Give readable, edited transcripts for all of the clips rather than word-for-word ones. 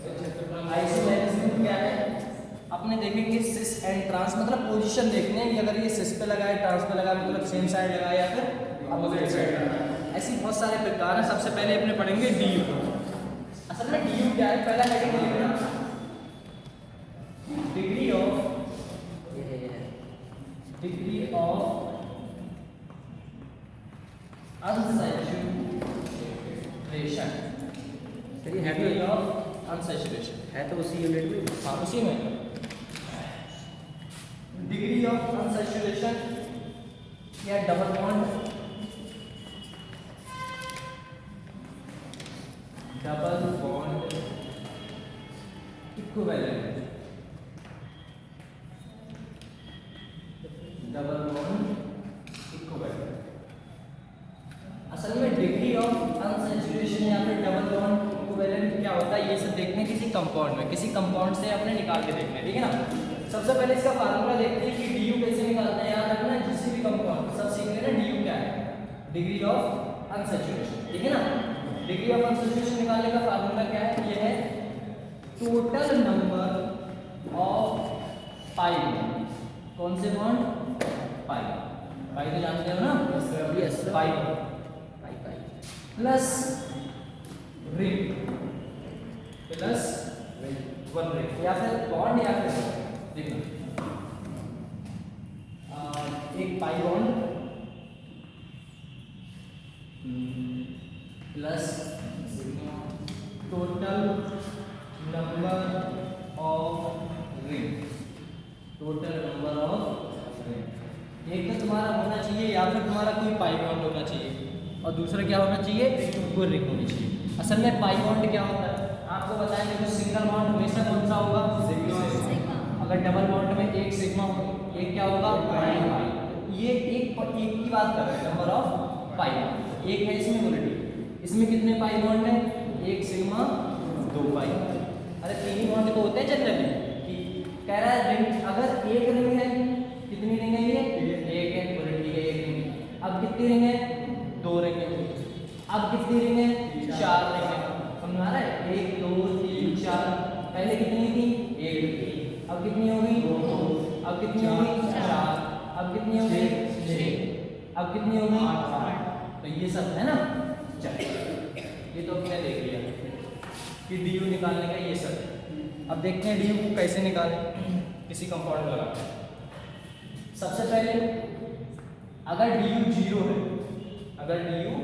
Isomerism क्या है? अपने देखेंगे सिस एंड ट्रांस, मतलब पोजीशन देखने हैं, अगर ये सिस पे लगा है, ट्रांस पे लगा है, मतलब सेम साइड लगा है या फिर अपोजिट साइड। ऐसी बहुत सारे प्रकार हैं। सबसे पहले अपने पढ़ेंगे DU। असल में DU क्या है? पहला हेडिंग लिखना, degree of unsaturation. Degree of unsaturation है तो उसी यूनिट में। हाँ उसी में। डिग्री ऑफ अनसैचुरेशन या double bond equivalent, double bond equivalent. असल में डिग्री ऑफ अनसैचुरेशन या फिर डबल बॉन्ड इक्विवेलेंट क्या होता है, ये सब देखने किसी कंपाउंड में, किसी कंपाउंड से अपने निकाल के देखना है, ठीक है ना। सबसे पहले इसका फार्मूला देखते हैं कि DU कैसे निकालते हैं। याद रखना जिस भी कंपाउंड सब सीख लेना, DU क्या है? डिग्री ऑफ अनसैचुरेशन, ठीक है ना। डिग्री ऑफ अनसैचुरेशन निकालने का फार्मूला क्या है? ये है total number of pi bond. कौन से बॉन्ड? पाई। पाई तो जानते हो ना? Yes pi pi plus ring plus one ring या फिर बॉन्ड या फिर देखो एक pi bond plus total number of ring, total number of ring. एक तो तुम्हारा होना चाहिए या फिर तुम्हारा कोई पाई बॉन्ड होना चाहिए और दूसरा क्या होना चाहिए? कोई रिंग होनी चाहिए। असल में पाई बॉन्ड क्या होता है आपको बताएं। देखो सिंगल बॉन्ड हमेशा कौन सा होगा? सिग्मा। अगर डबल बॉन्ड में एक सिग्मा हो, एक क्या होगा? पाई। ये एक की बात कर रहे हैं, नंबर ऑफ पाई। एक है इसमें वोलेटिलिटी। इसमें कितने पाई बॉन्ड है? एक सिग्मा, दो पाई। अरे तीन ही बॉन्ड तो होते हैं जनरली। कि कह रहा है रिंग, अगर एक रिंग है, कितनी रिंग है? ये एक है, वोलेटिलिटी है एक रिंग। अब कितनी रिंग है? दो रिंग है। अब कितनी रिंग है? चार रिंग है। समझ आ रहा है? एक दो तीन चार। पहले कितनी थी? एक थी। अब कितनी हो गई? दो। अब कितनी हो गई? चार। अब कितनी हो गई? छह। अब कितनी हो गई? आठ। तो ये सब है ना। चलिए ये तो हमने देख लिया कि DU निकालने का ये सब। अब देखते हैं DU को कैसे निकालें किसी कंपाउंड में लगा। सबसे पहले अगर DU जीरो है, अगर DU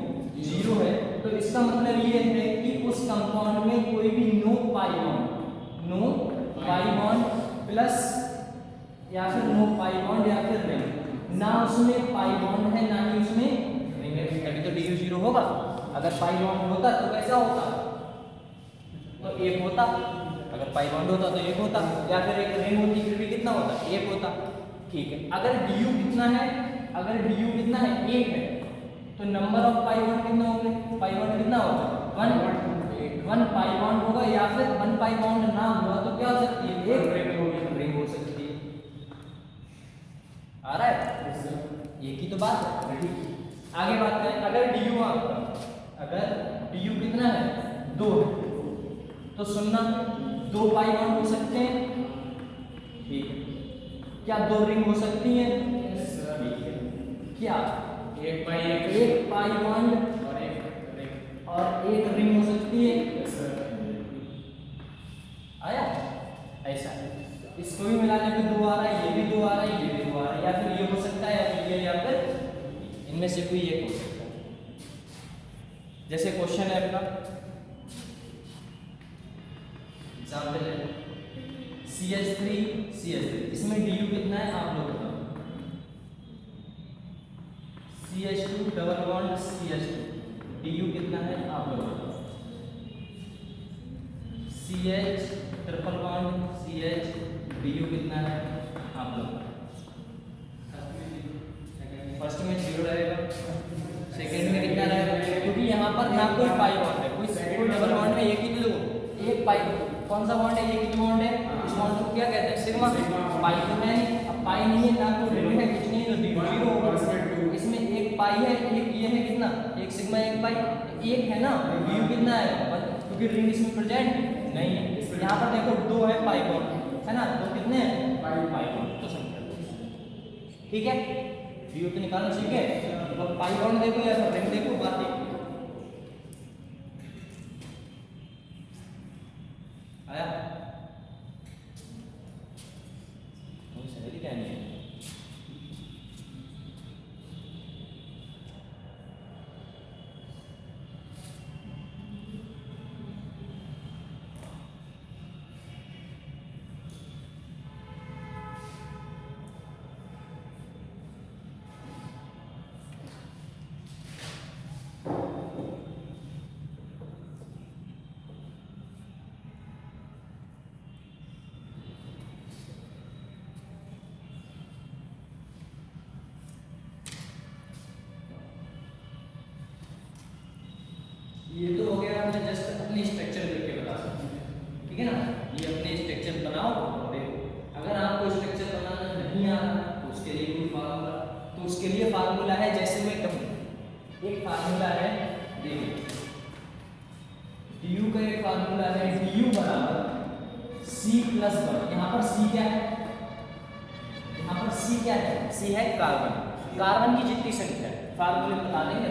जीरो है तो इसका मतलब ये है कि उस कंपाउंड में कोई भी नो पाई बॉन्ड प्लस या फिर नो पाई बॉन्ड या फिर रिंग। ना उसमें पाई बॉन्ड है ना ही उसमें रिंग है, तभी तो DU जीरो होगा। अगर पाई बॉन्ड होता तो कैसा होता? तो एक होता। अगर पाई बॉन्ड होता तो एक होता, या फिर एक रिंग होती फिर भी कितना होता? एक होता। ठीक है, अगर DU कितना है? अगर DU कितना है? एक है, तो नंबर ऑफ पाई बॉन्ड कितना होंगे? पाई बॉन्ड कितना होगा? वन पाई बॉन्ड होगा, या फिर वन पाई बॉन्ड ना हुआ तो क्या हो सकती है? एक रिंग हो सकती है। आ रहा है? ये की तो बात है। आगे बात करें, अगर DU आपका, अगर DU कितना है? दो है, तो सुनना दो पाई बॉन्ड हो सकते हैं। ठीक है, क्या दो रिंग हो सकती हैं? ठीक है, क्या एक पाई बॉन्ड और एक रिंग हो सकती है? आया? ऐसा इसको भी मिलाने पे दो आ रहा है, ये भी दो आ रहा है, ये भी दो आ रहा है, या फिर ये हो सकता है या फिर ये, या फिर इनमें से कोई एक हो सकता है। जैसे क्वेश्चन है अपना, एग्जाम्पल है CH3, इसमें DU कितना है आप लोग बताओ। CH2 double bond CH2, DU कितना है आप लोग बताओ। CH triple bond CH, DU कितना है आप लोग। फर्स्ट में 0 रहेगा, सेकंड में कितना रहेगा? क्योंकि यहाँ पर ना कोई पाई बॉन्ड है, कोई डबल बॉन्ड में एक ही तो एक पाई। कौन सा बॉन्ड है? एक ही बॉन्ड है। इस बॉन्ड को क्या कहते हैं? सिग्मा। पाई तो है, अब पाई नहीं है, ना कोई रिंग है, कुछ नहीं, तो जीरो होगा। इसमें एक पाई है, एक ये है कितना? एक सिग्मा एक पाई, एक है ना। DU कितना है? क्योंकि रिंग इसमें प्रेजेंट नहीं है, यहाँ पर देखो 2 है पाई बॉन्ड है ना, तो कितने हैं पाई बॉन्ड, तो संख्या 2। ठीक है, DU तो निकालना ठीक है। तो पाई बॉन्ड देखो या फिर रिंग देखो, बात देखो आया क्या नहीं है। ये तो हो गया, हमने जस्ट अपनी स्ट्रक्चर देख के बता सकते हैं, ठीक है ना। ये अपने स्ट्रक्चर बनाओ और देखो, अगर आपको स्ट्रक्चर बनाना नहीं आ रहा तो उसके लिए कोई फार्मूला, तो उसके लिए फार्मूला है, जैसे मैं कहूँ एक फार्मूला है, देखिए du का एक फार्मूला है, du बराबर c प्लस 1। यहाँ पर c क्या है, यहाँ पर c क्या है, c है कार्बन, कार्बन की जितनी संख्या है फार्मूले बता देंगे,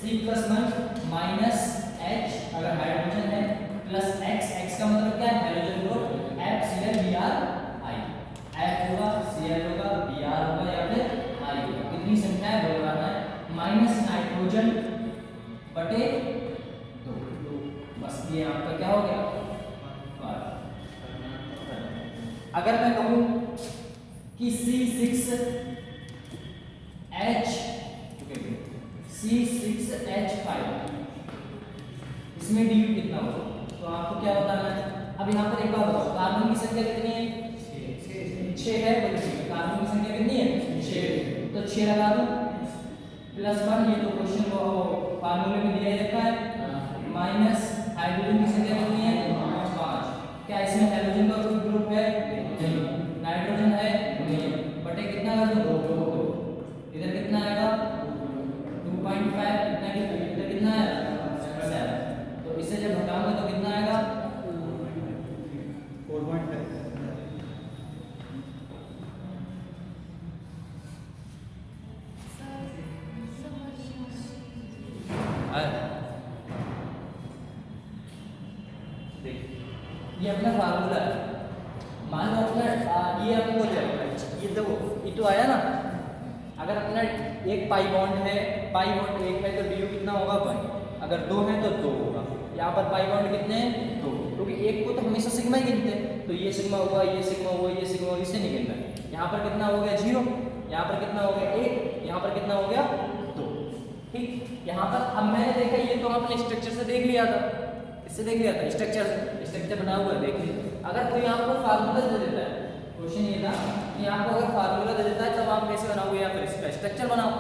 c प्लस 1 माइनस h अगर हाइड्रोजन है, प्लस x, x का मतलब क्या है hydrogen group, FCl Br I, F होगा Cl होगा Br होगा या फिर I होगा, कितनी संख्या है वो बताना है, माइनस नाइट्रोजन बटे 2, बस ये आपका क्या हो गया। अगर मैं कहूँ कि C6H5 इसमें du कितना होगा, तो आपको क्या बताना है। अब यहाँ पर एक बार बताओ, कार्बन की संख्या कितनी है 6 है, बोलिए कार्बन की संख्या कितनी है 6, तो 6 लगा दो प्लस 1, ये तो क्वेश्चन को फार्मूले में दिया रहता है, माइनस हाइड्रोजन की संख्या कितनी है 5, क्या इसमें हाइड्रोजन का कोई ग्रुप है नहीं, नाइट्रोजन है नहीं, बटे कितना कर दो 2, इधर कितना आएगा 2.5, इधर कितना है 7, तो इससे जब घटाओगे तो कितना आएगा 4.5। ये अपना फार्मूला है, मान लो अपना ये हमको ये देखो ये तो आया ना, अगर अपना एक पाई बॉन्ड है, पाई बॉन्ड एक है तो du कितना होगा 1, अगर 2 है तो 2 होगा, यहाँ पर पाई बॉन्ड कितने हैं 2, क्योंकि एक को तो हमेशा सिग्मा ही गिनते हैं, तो ये सिग्मा हुआ ये सिग्मा हुआ ये सिग्मा हुआ, इसे नहीं गिनना है। यहाँ पर कितना हो गया 0, यहाँ पर कितना हो गया 1, यहाँ पर कितना हो गया 2, ठीक। यहाँ पर अब मैंने देखा ये तो आपने स्ट्रक्चर से देख लिया था, इससे देख लिया था, स्ट्रक्चर बना हुआ है देख लीजिए। अगर कोई आपको फार्मूला दे देता है, क्वेश्चन ये था कि आपको अगर फार्मूला दे देता है तब आप कैसे बनाओगे, या फिर इसका स्ट्रक्चर बनाओ,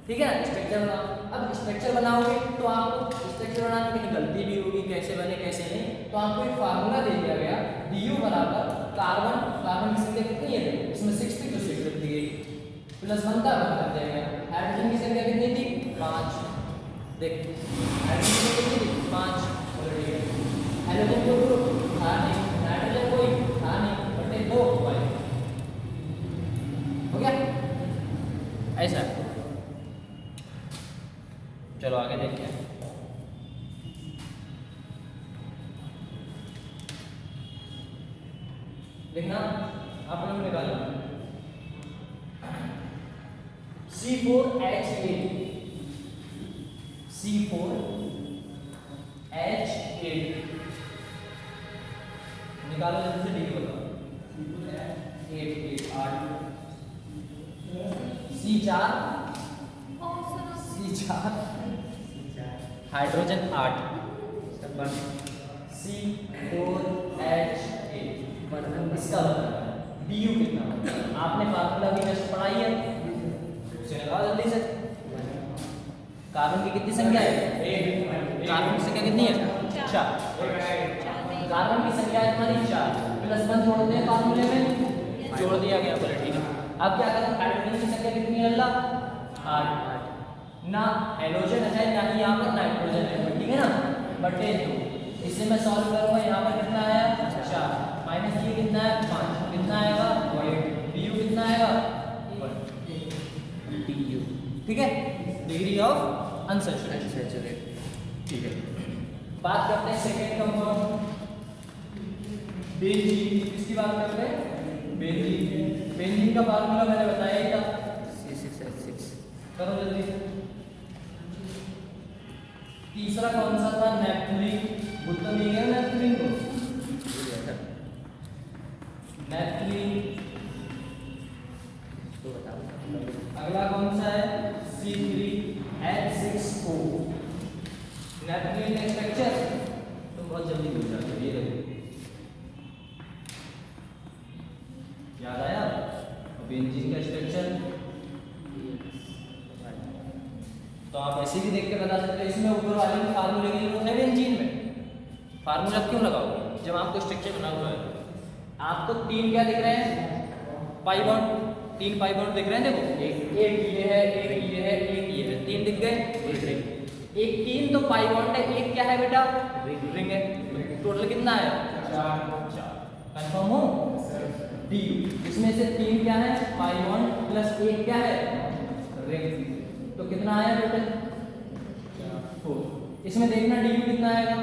ठीक है ना, स्ट्रक्चर बनाओ। अब स्ट्रक्चर बनाओगे तो आपको स्ट्रक्चर बनाने में गलती भी होगी, कैसे बने कैसे नहीं, तो आपको एक फार्मूला दे दिया गया du बराबर कार्बन की संख्या कितनी है, इसमें 6 थी तो 6 रख दी गई, प्लस 1 का 1 कर दिया गया, हाइड्रोजन की संख्या कितनी थी 5, देख हाइड्रोजन की संख्या कितनी थी 5, हाइड्रोजन को ग्रुप था नहीं, नाइट्रोजन कोई था नहीं, बटे 2 हो गया ऐसा। चलो आगे देखते हैं। देखना आप लोग निकालो C4H8 निकालो, जल्दी से डिग्री बताओ, 8 हाइड्रोजन 8, C4H8 इसका बताना du कितना, आपने फार्मूला भी जस्ट पढ़ाई है, उसे लगाओ जल्दी से। कार्बन की कितनी संख्या है, कार्बन की संख्या कितनी है 4, कार्बन की संख्या है हमारी 4, प्लस 1 जोड़ दें फार्मूले में, जोड़ दिया गया, बोले ठीक है। अब क्या करें, हाइड्रोजन की संख्या कितनी है अल्लाह 8, ना हाइड्रोजन है ना ही यहाँ पर नाइट्रोजन है, ठीक है ना, बटे 2, इसे मैं सॉल्व करूंगा, यहाँ पर कितना आया 4 माइनस ये कितना है 5, कितना आएगा 8, du कितना आएगा 1, du ठीक है, डिग्री ऑफ अनसैचुरेटेड। अनसैचुरेटेड, ठीक है। बात करते हैं सेकेंड कंपाउंड बेंजीन, किसकी बात करते हैं बेंजीन। बेंजीन का फार्मूला मैंने बताया ही था, C6H6 करो जल्दी से। तीसरा कौन सा था नेप्थलीन, बुद्ध में गया नेप्थलीन को, नेप्थलीन। तो बताओ अगला कौन सा है C3H6O। नेप्थलीन का स्ट्रक्चर तो बहुत जल्दी भूल जाते हो, ये देखो याद आया। बेंजीन का स्ट्रक्चर तो आप ऐसे भी देख के बता सकते हो, इसमें ऊपर वाले में फार्मूले की जरूरत है बेंजीन में, फार्मूला क्यों लगाओगे जब आपको स्ट्रक्चर बना हुआ है। आपको 3 क्या दिख रहे हैं पाई बॉन्ड, 3 पाई बॉन्ड दिख रहे हैं, देखो एक ये है, एक ये है, एक ये है, 3 दिख गए। एक 3 तो पाई बॉन्ड है, एक क्या है बेटा रिंग है। टोटल कितना है 4, कंफर्म हो डी। इसमें से 3 क्या है पाई बॉन्ड प्लस 1 क्या है रिंग, तो कितना आया टोटल 4। इसमें देखना डी कितना आएगा,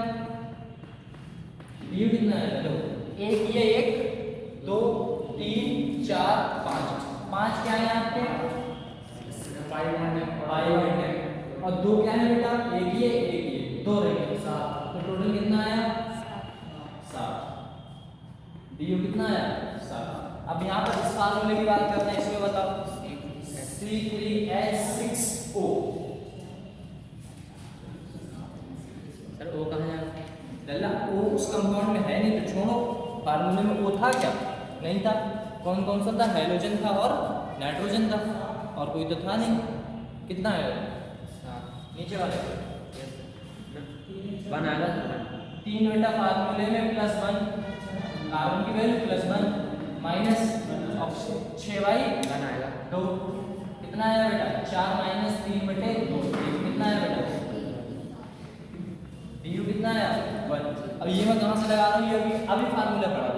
डी कितना आएगा, देखो एक ये 1 2 3 4 5 क्या है आपके पाई बॉन्ड है, और 2 क्या है बेटा एक ये 2 रहेंगे 7, तो टोटल कितना आया 7। डी कितना आया 7। अब यहाँ पर इस फार्मूले की बात करते हैं, इसमें बताओ C3H6O। सर ओ कहाँ है लल्ला ओ उस कंपाउंड में है नहीं तो छोड़ो, फार्मूले में ओ था क्या नहीं था, कौन कौन सा था हाइड्रोजन था और नाइट्रोजन था, और कोई तो था नहीं। कितना है नीचे वाले 1 आएगा 3 बेटा फार्मूले में +1 कार्बन की वैल्यू +1 माइनस 6/2 1 आएगा 2 कितना आया बेटा 4 माइनस 3/2 कितना आया बेटा du कितना आया 1। अब ये मैं कहाँ से लगा रहा हूँ, ये अभी फार्मूला पढ़ा था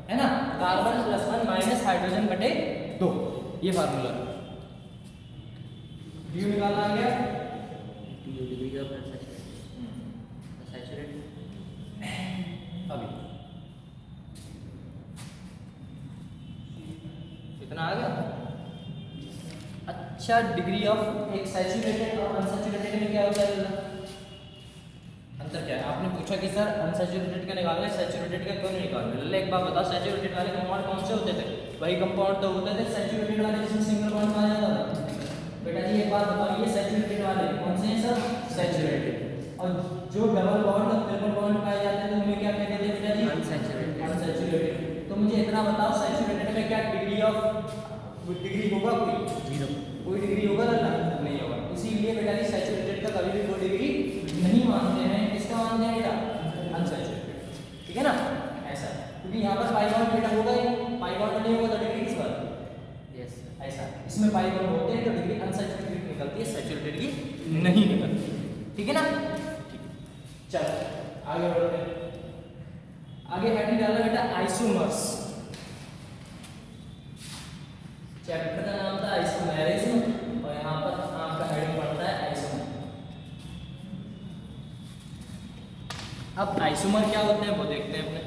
है ना, कार्बन +1 माइनस हाइड्रोजन बटे 2, ये फार्मूला du निकालना आ गया। du डिग्री ऑफ अनसैचुरेटेड अभी कितना आ गया। अच्छा डिग्री ऑफ एक सैचुरेटेड और अनसैचुरेटेड में क्या होता है, अंतर क्या है। आपने पूछा कि सर अनसैचुरेटेड का निकालना है, सैचुरेटेड का क्यों नहीं निकालना। लल्ले एक बात बता, सैचुरेटेड वाले कंपाउंड कौन से होते थे, वही कंपाउंड तो होते थे सैचुरेटेड वाले जिसमें सिंगल बॉन्ड पाया जाता था। बेटा जी एक बात बताओ, ये सैचुरेटेड वाले कौन से हैं सर सैचुरेटेड, और जो डबल बॉन्ड और ट्रिपल बॉन्ड पाए जाते थे उन्हें क्या कहते थे बेटा जी अनसैचुरेटेड। तो मुझे इतना बताओ सैचुरेटेड में क्या डिग्री ऑफ डिग्री होगा, कोई डिग्री होगा ना नहीं होगा। इसीलिए बेटा जी सैचुरेटेड का कभी भी कोई डिग्री नहीं मानते हैं, किसका मानते हैं बेटा अनसैचुरेटेड, ठीक है ना ऐसा, क्योंकि यहाँ पर पाई बॉन्ड बेटा होगा ही, पाई बॉन्ड नहीं होगा तो डिग्री किस पर ऐसा, इसमें पाई बॉन्ड होते हैं तो डिग्री अनसैचुरेटेड निकलती है, सैचुरेटेड की नहीं निकलती, ठीक है ना। चलो आगे बढ़ते हैं, आगे हेडिंग डाला बेटा आइसोमर्स। चैप्टर का नाम था आइसोमेरिज्म और यहाँ पर आपका हेडिंग पड़ता है आइसोमर। अब आइसोमर क्या होते हैं वो देखते हैं अपने।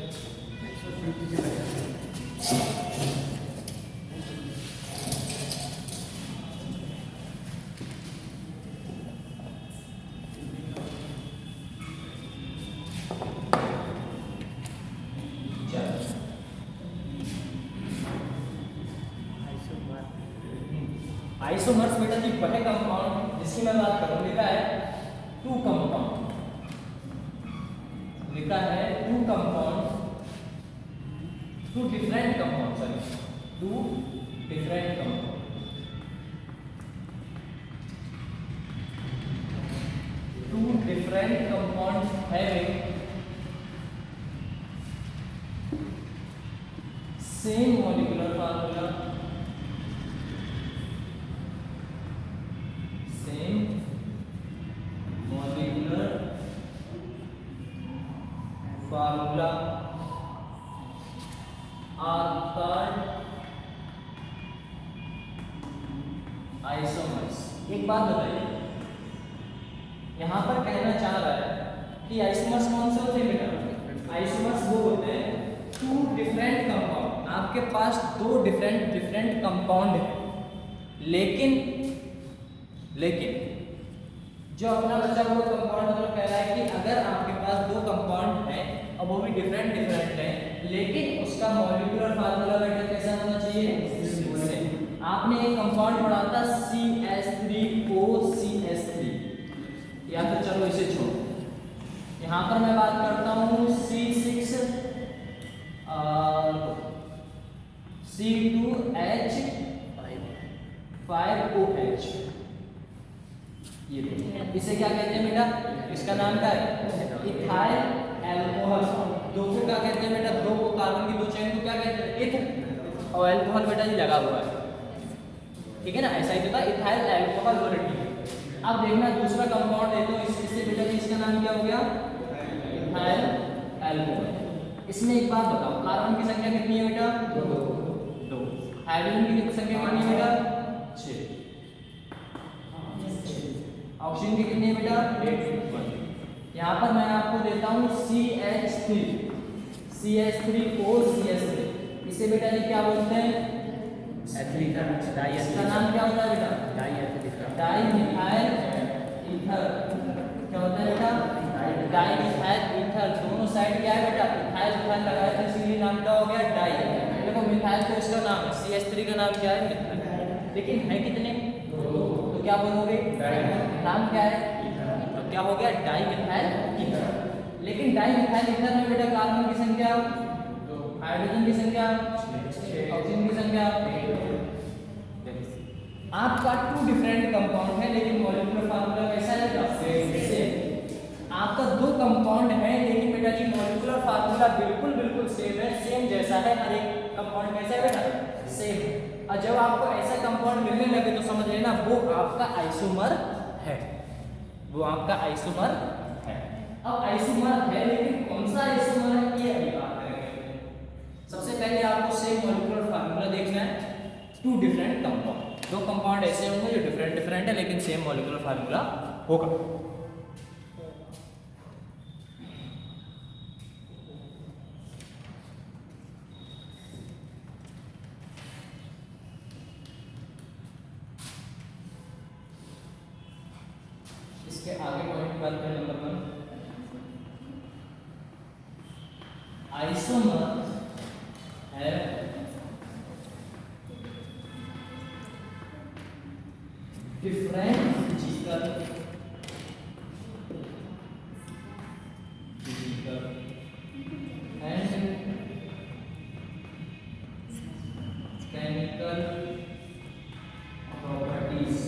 आइसोमर्स बेटा जी वह कंपाउंड जिसकी मैं बात करूं, लिखा है टू कंपाउंड, लिखा है two compound, two different compound, sorry two different compound, two different compound having same molecular formula, formula are called isomers. एक बात बताइए, यहाँ पर कहना चाह रहा है कि आइसोमर्स कौन से होते हैं बेटा? आइसोमर्स वो होते हैं टू डिफरेंट कंपाउंड, आपके पास दो डिफरेंट कंपाउंड है, लेकिन जो अपना बच्चा वो कंपाउंड मतलब कह रहा है कि अगर आपके पास दो कंपाउंड है और वो भी डिफरेंट है, लेकिन उसका मॉलिक्यूलर फार्मूला बेटा कैसा होना चाहिए? आपने एक कंपाउंड पढ़ा था CH3OCH3, या तो चलो इसे छोड़ो, यहाँ पर मैं बात करता हूँ C6C2H5OH। ये इसे क्या कहते हैं बेटा? इसका नाम क्या है? Ethyl alcohol. दो को क्या कहते हैं बेटा? दो को कार्बन की दो चेन को क्या कहते हैं? इथ, और अल्कोहल बेटा जी लगा हुआ है, ठीक है ना? ऐसा ही होता है, इथाइल अल्कोहल वोलेटिल। अब देखना दूसरा कंपाउंड है तो इससे बेटा जी इसका नाम क्या हो गया? Ethyl alcohol. इसमें एक बात बताओ, कार्बन की संख्या कितनी है बेटा? दो। हाइड्रोजन की संख्या कितनी है बेटा? 6। ऑक्सीजन की कितनी है बेटा? 1। यहाँ पर मैं आपको देता हूँ CH3OCH3। इसे बेटा जी क्या बोलते हैं? इसका नाम क्या होता है बेटा? Dimethyl ether. क्या होता है बेटा? Dimethyl ether. दोनों साइड क्या है बेटा? इथाइल इथाइल लगाया था, इसीलिए नाम क्या हो गया? डाई। देखो मिथाइल तो इसका नाम है, CH3 का नाम क्या है? मिथाइल। लेकिन है कितने? तो क्या बोलोगे? नाम क्या है? तो क्या हो गया? Dimethyl ether. लेकिन डाईमिथाइल ईथर में बेटा कार्बन की संख्या 2, हाइड्रोजन की संख्या 6, ऑक्सीजन की संख्या 1। आपका टू डिफरेंट कंपाउंड है, लेकिन मॉलिक्यूलर फार्मूला कैसा है? सेम। आपका दो कंपाउंड है, लेकिन बेटा जी मॉलिक्यूलर फार्मूला बिल्कुल सेम है, सेम जैसा है। हर एक कंपाउंड कैसा है बेटा? सेम। और जब आपको ऐसा कंपाउंड मिलने लगे तो समझ लेना वो आपका आइसोमर है, वो आपका आइसोमर है। अब आइसोमर है, लेकिन कौन सा आइसोमर है ये अभी बात करेंगे। सबसे पहले आपको सेम मॉलिक्यूलर फार्मूला देखना है। टू डिफरेंट कंपाउंड, दो कंपाउंड ऐसे होंगे जो डिफरेंट है लेकिन सेम मॉलिक्यूलर फार्मूला होगा। इसके आगे पॉइंट की बात करें नंबर 1, आइसोमर्स है different physical and chemical properties।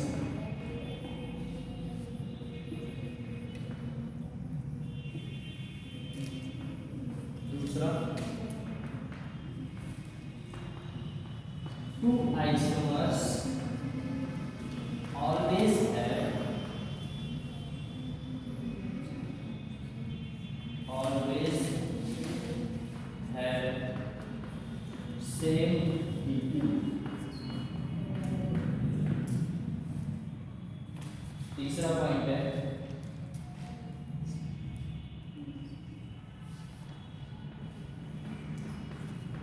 दूसरा, two isomers always have same PP। तीसरा पॉइंट है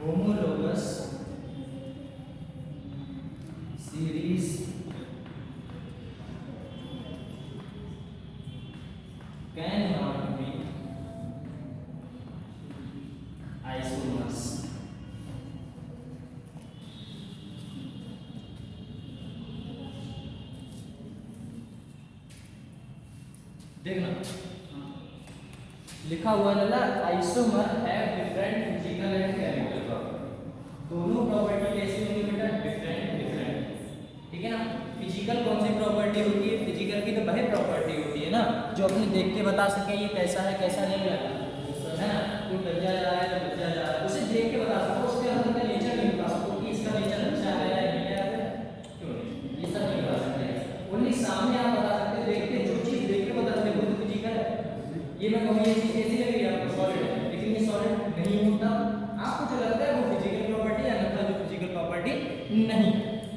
homologous series can not be isomers. देखना लिखा हुआ है ना, isomer have different physical and chemical property. दोनों प्रॉपर्टी कैसी होंगी बेटा? डिफरेंट। ठीक है ना? फिजिकल कौन सी प्रॉपर्टी होती है? फिजिकल की तो वह प्रॉपर्टी होती है ना जो अपने देख के बता सके ये कैसा है कैसा नहीं है ना। कोई बच्चा जा रहा है तो बच्चा जा रहा है, उसे देख के बता सको, उसके अंदर का नेचर नहीं बता सको कि इसका नेचर अच्छा है या नहीं है, क्यों नहीं, ये सब नहीं बता सकते। ओनली सामने आप बता सकते, देख के जो चीज देख के बता सकते वो फिजिकल है। ये मैं कहूँ ये चीज कैसी लग रही है आपको? सॉलिड है, लेकिन नहीं होता। आपको जो लगता है वो फिजिकल प्रॉपर्टी है, अन्यथा जो फिजिकल प्रॉपर्टी नहीं।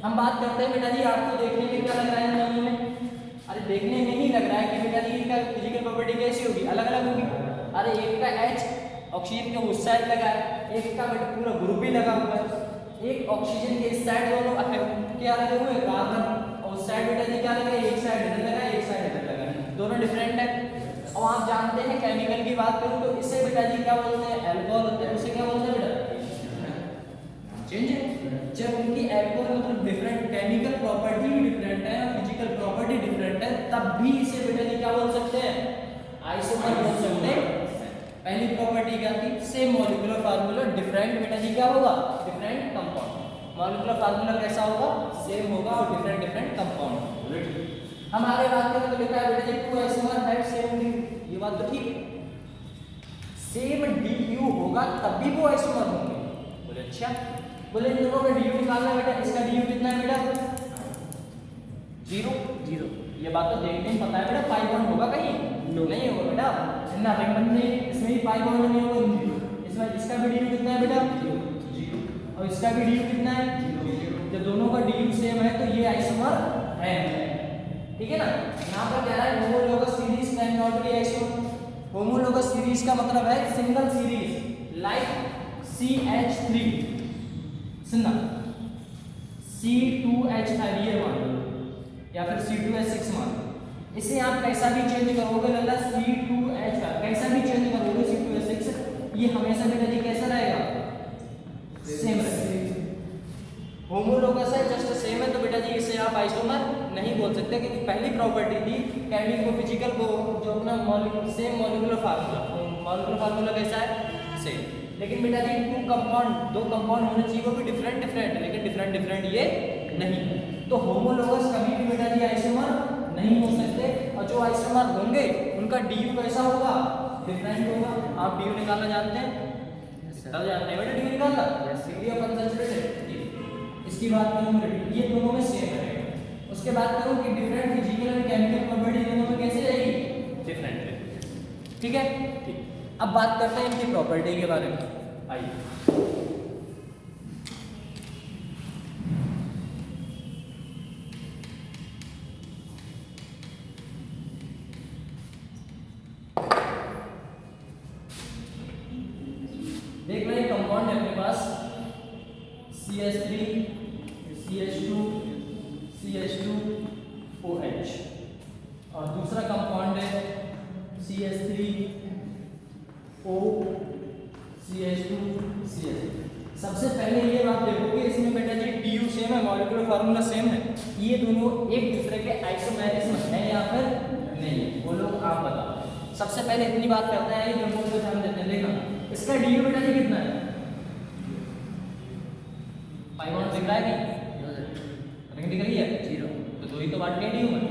हम बात करते हैं बेटा जी, आपको देखने में क्या लग रहा है इन दोनों में? अरे देखने में ही लग रहा है कि बेटा जी इनका फिजिकल प्रॉपर्टी कैसी होगी, अलग अलग होगी। अरे एक का H ऑक्सीजन के उस साइड लगा है, एक का बेटा पूरा ग्रुप ही लगा हुआ है। एक ऑक्सीजन के इस साइड दोनों क्या लगे हुए हैं, कार्बन, और उस साइड बेटा जी क्या लगा है, एक साइड इधर लगा है, एक साइड इधर लगा है, दोनों डिफरेंट है। और आप जानते हैं केमिकल की बात करूं तो इसे बेटा जी क्या बोलते हैं, अल्कोहल होते हैं, उसे क्या बोलते हैं बेटा, चेंज है। जब उनकी अल्कोहल मतलब डिफरेंट केमिकल प्रॉपर्टी भी डिफरेंट है और फिजिकल प्रॉपर्टी डिफरेंट है, तब भी इसे बेटा जी क्या बोल सकते हैं, आइसोमर बोल सकते हैं। पहली प्रॉपर्टी क्या थी, सेम मॉलिक्यूलर फार्मूला, डिफरेंट बेटा जी क्या होगा, डिफरेंट कंपाउंड। मॉलिक्यूलर फार्मूला कैसा होगा, सेम होगा और डिफरेंट डिफरेंट कंपाउंड। हम आगे बात करें तो लिखा है बेटा जी two isomer have same D, ये बात तो ठीक है। सेम DU होगा तब भी वो आइसोमर होंगे। बोले अच्छा, बोले इन दोनों का DU निकालना है बेटा, इसका DU कितना है बेटा, 0। ये बात तो देखने में पता है बेटा, पाई बॉन्ड होगा कहीं, नहीं होगा बेटा, ना रिंग बंद नहीं, इसमें भी पाई बॉन्ड नहीं होगा। इसमें इसका भी DU कितना है बेटा, 0, और इसका भी DU कितना है, 0। जब दोनों का DU सेम है तो ये आइसोमर है, ठीक है ना। यहाँ पर कह रहा है homologous series can not be isomer. Homologous series का मतलब है सिंगल सीरीज, लाइक CH3, सुनना, C2H5 ये मान लो, या फिर C2H6 मान लो। इसे आप कैसा भी चेंज करोगे लल्ला, C2H5 कैसा भी चेंज करोगे C2H6, ये हमेशा बेटा जी कैसा रहेगा, सेम रहेगा। होमोलोगस है, जस्ट सेम है, तो बेटा जी इसे आप आइसोमर नहीं बोल सकते, क्योंकि पहली प्रॉपर्टी थी केमिकल को फिजिकल को जो अपना सेम मॉलिक्यूलर फार्मूला कैसा है, सेम। लेकिन बेटा जी दो कंपाउंड होने चाहिए, वो भी डिफरेंट है, लेकिन डिफरेंट ये नहीं। तो होमोलोगस कभी भी बेटा जी आइसोमर नहीं हो सकते, और जो आइसोमर होंगे उनका DU कैसा होगा, डिफरेंट होगा। आप DU निकालना जानते हैं, तब जानते हैं बेटा DU निकालना, डिग्री ऑफ अनसैचुरेटेड। इसकी बात करूं ये दोनों में सेम रहेगा। उसके बाद करूं कि डिफरेंट फिजिकल और केमिकल प्रॉपर्टी दोनों में कैसे रहेगी, डिफरेंट रहेगी, ठीक है, ठीक। अब बात करते हैं इनकी प्रॉपर्टी के बारे में, आइए। देख रहे हैं कंपाउंड है अपने पास CH3 CH2 CH2OH, और दूसरा कंपाउंड है CH3O CH2 CH। सबसे पहले ये बात देखो कि इसमें बेटा जी DU सेम है, मॉलिक्यूलर फार्मूला सेम है, ये दोनों एक दूसरे के आइसोमेरिज्म है या फिर नहीं है, वो लोग आप बताओ। सबसे पहले इतनी बात करते हैं, ये दोनों को ध्यान देते हैं। देखना इसका DU बेटा जी कितना है, पाई बॉन्ड दिख रहा है नहीं, रिंग दिख रही है, 0, तो दो ही तो बात DU में।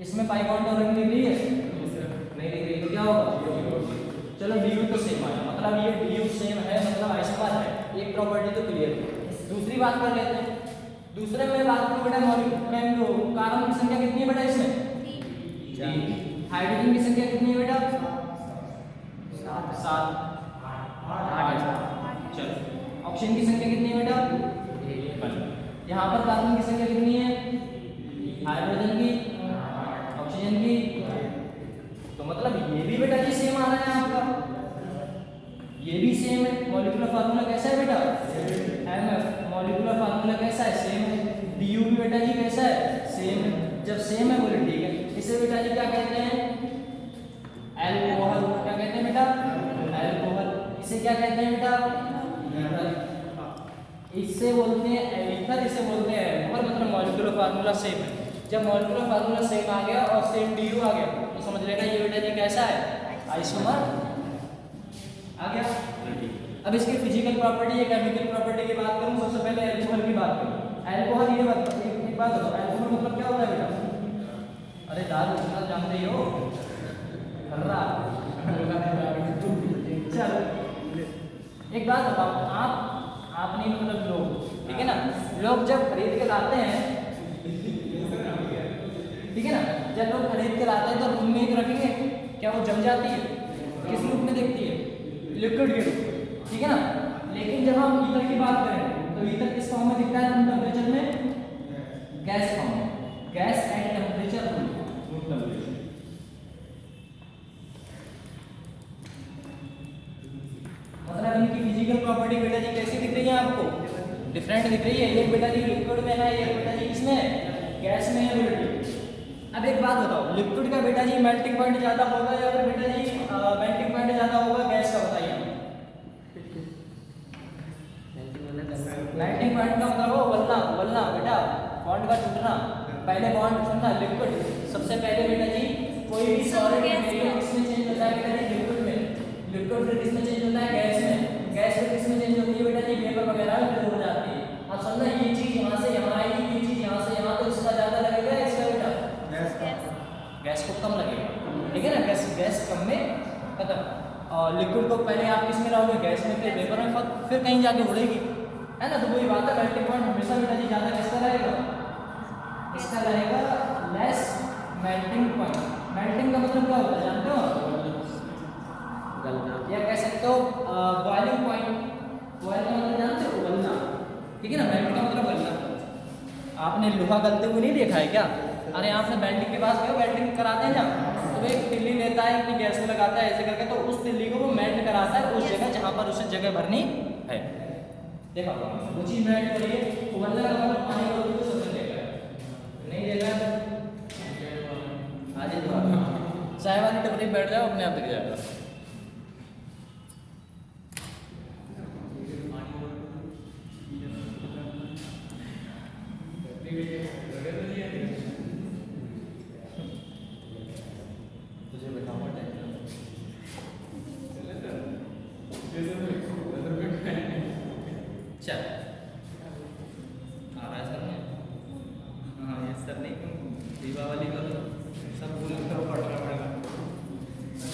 इसमें पाई बॉन्ड और रिंग दिख रही है, नहीं दिख रही, तो क्या होगा, चलो DU तो सेम आया, मतलब ये DU सेम है, मतलब आइसोमर है। एक प्रॉपर्टी तो क्लियर है। दूसरी बात कर लेते हैं। दूसरे में बात करूं बेटा, कार्बन की संख्या कितनी है बेटा इसमें, 3। हाइड्रोजन की संख्या कितनी है बेटा, 7। 8। चलो ऑक्सीजन की संख्या कितनी है बेटा, 1। यहाँ पर कार्बन की संख्या कितनी है, हाइड्रोजन की, ऑक्सीजन की, तो मतलब ये भी बेटा जी सेम आ रहा है आपका, ये भी सेम है। मॉलिक्यूलर फार्मूला कैसा है बेटा, MF। मॉलिक्यूलर फार्मूला कैसा है, सेम है। DU भी बेटा जी कैसा है, सेम है। जब सेम है बोले ठीक है। इसे बेटा जी क्या कहते हैं, अल्कोहल। क्या कहते हैं बेटा, अल्कोहल। इसे क्या कहते हैं बेटा, ईथर। इससे बोलते हैं ईथर, इसे बोलते हैं अल्कोहल, मतलब मॉलिक्यूलर फार्मूला सेम है। जब मॉलिक्यूलर फार्मूला सेम आ गया और सेम DU आ गया तो समझ लेना ये बेटा जी कैसा है, आइसोमर आ गया। अब इसकी फिजिकल प्रॉपर्टी या केमिकल प्रॉपर्टी की बात करूं, सबसे पहले अल्कोहल की बात करूं। अल्कोहल ये एक बात बताओ, अल्कोहल मतलब क्या होता है बेटा, अरे दारू उसका जानते ही हो, हर्रा। चलो एक बात बताओ, आप नहीं मतलब लोग, ठीक है ना, लोग जब खरीद के लाते हैं, ठीक है ना, जब लोग खरीद के लाते हैं तो रूम में ही रखेंगे, क्या वो जम जाती है, किस रूप में दिखती है, लिक्विड के रूप में, ठीक है ना। लेकिन जब हम ईथर की बात करें तो ईथर किस फॉर्म में दिखता है रूम टेम्परेचर में? गैस फॉर्म में, gas at temperature room temperature. मतलब इनकी फिजिकल प्रॉपर्टी बेटा जी कैसी दिख रही है आपको? डिफरेंट दिख रही है। एक बेटा जी लिक्विड में है, एक बेटा जी किसमें है? गैस में है बेटा जी। अब एक बात बताओ, लिक्विड का बेटा जी मेल्टिंग पॉइंट ज्यादा होगा या फिर बेटा जी मेल्टिंग पॉइंट ज्यादा होगा गैस का? बताइए। मेल्टिंग पॉइंट का मतलब वो उबलना बेटा, बॉन्ड का टूटना। पहले बॉन्ड सुनना, लिक्विड सबसे पहले बेटा जी कोई भी सॉलिड मटेरियल किसमें चेंज होता है बेटा जी? लिक्विड में। लिक्विड फिर किसमें चेंज होता है? गैस में। गैस फिर किसमें चेंज होती है बेटा जी? वेपर वगैरह में फिर हो जाती है। अब समझना, ये चीज यहाँ से यहाँ आएगी, ये चीज यहाँ से यहाँ, तो इसका ज्यादा लगेगा इसका बेटा? गैस को कम लगेगा, ठीक है ना। गैस कम में खत्म। और लिक्विड को पहले आप किस में रहोगे? गैस में, फिर वेपर में, फिर कहीं जाके उड़ेगी, है ना। तो वही बात है, मेल्टिंग पॉइंट हमेशा बेटा जी ज्यादा किसका रहेगा? इसका रहेगा लेस मेल्टिंग पॉइंट। मेल्टिंग का मतलब क्या होता है जानते हो आप? या कह सकते हो बॉइलिंग पॉइंट। बॉइलिंग का मतलब जानते हो? उबलना, ठीक है ना। मेल्टिंग का मतलब उबलना। आपने लोहा गलते हुए नहीं देखा है क्या? अरे आपने वेल्डिंग के पास गए, वेल्डिंग कराते हैं जब, तो वो एक तिल्ली लेता है अपनी गैस में लगाता है ऐसे करके, तो उस तिल्ली को वो मेल्ट कराता है उस जगह जहाँ पर उसे जगह भरनी है। देखा वो चीज मेल्ट करिए, उबलने का मतलब पानी का तो समझ लेगा, नहीं देगा आज ही तो चाय वाली टपरी बैठ जाओ, अपने आप दिख जाएगा। तुझे बैठाऊंगा चल आ रहा है सर ने? हाँ ये सर नहीं, तुम दीपावली का तो सब भूल करो, पढ़ना पड़ेगा।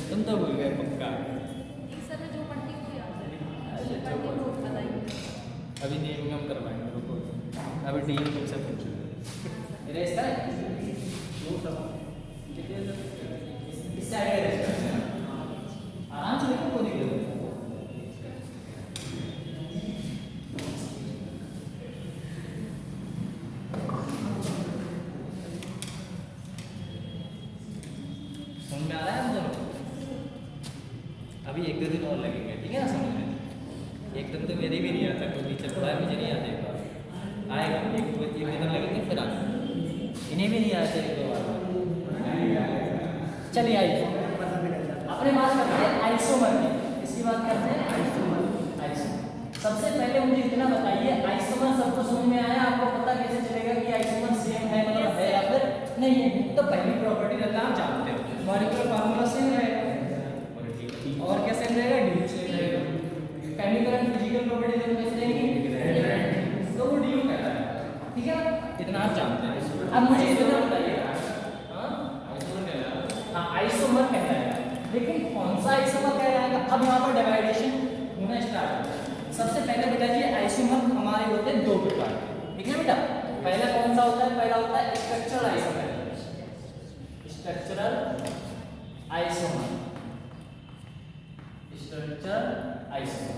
तुम तो भूल गए पक्का। अभी डीएम हम करवाएंगे, रुको अभी डीएम तुमसे पूछो। इरेज का इससे आगे इरेज करते हैं, आराम से देखो, कोई दिक्कत नहीं। समझ में आ रहा है हम दोनों? अभी एक दो दिन और लगेंगे, ठीक है ना समझ में। एकदम तो मेरे भी नहीं आता, कोई टीचर पढ़ाए मुझे नहीं आता, एक बार आएगा, एक दो दिन लगेंगे फिर आएगा, इन्हें भी नहीं आता एक दो बार। चलिए आइए अपने बात करते हैं आइसोमर की। इसकी बात करते हैं आइसोमर। सबसे पहले मुझे इतना बताइए, आइसोमर सबको समझ में आया? आपको पता कैसे चलेगा कि आइसोमर सेम है मतलब है या फिर नहीं है? तो पहली प्रॉपर्टी रहता है आप जानते हो, मॉलिक्यूलर फार्मूला सेम रहेगा और क्या सेम रहेगा? डी सेम रहेगा। केमिकल एंड फिजिकल प्रॉपर्टी दोनों कैसे रहेंगी? तो वो डी कहलाएगा, ठीक है ना। इतना आप जानते हैं। अब मुझे इतना बताइए, हाँ आइसोमर कहलाएगा, लेकिन कौन सा आइसोमर कहलाएगा? अब यहाँ पर डिवाइडेशन होना स्टार्ट होता है। सबसे पहले बेटा जी आइसोमर हमारे होते हैं दो प्रकार के, ठीक है बेटा। पहला कौन सा होता है? पहला होता है structural isomer, structural isomer, structural isomer.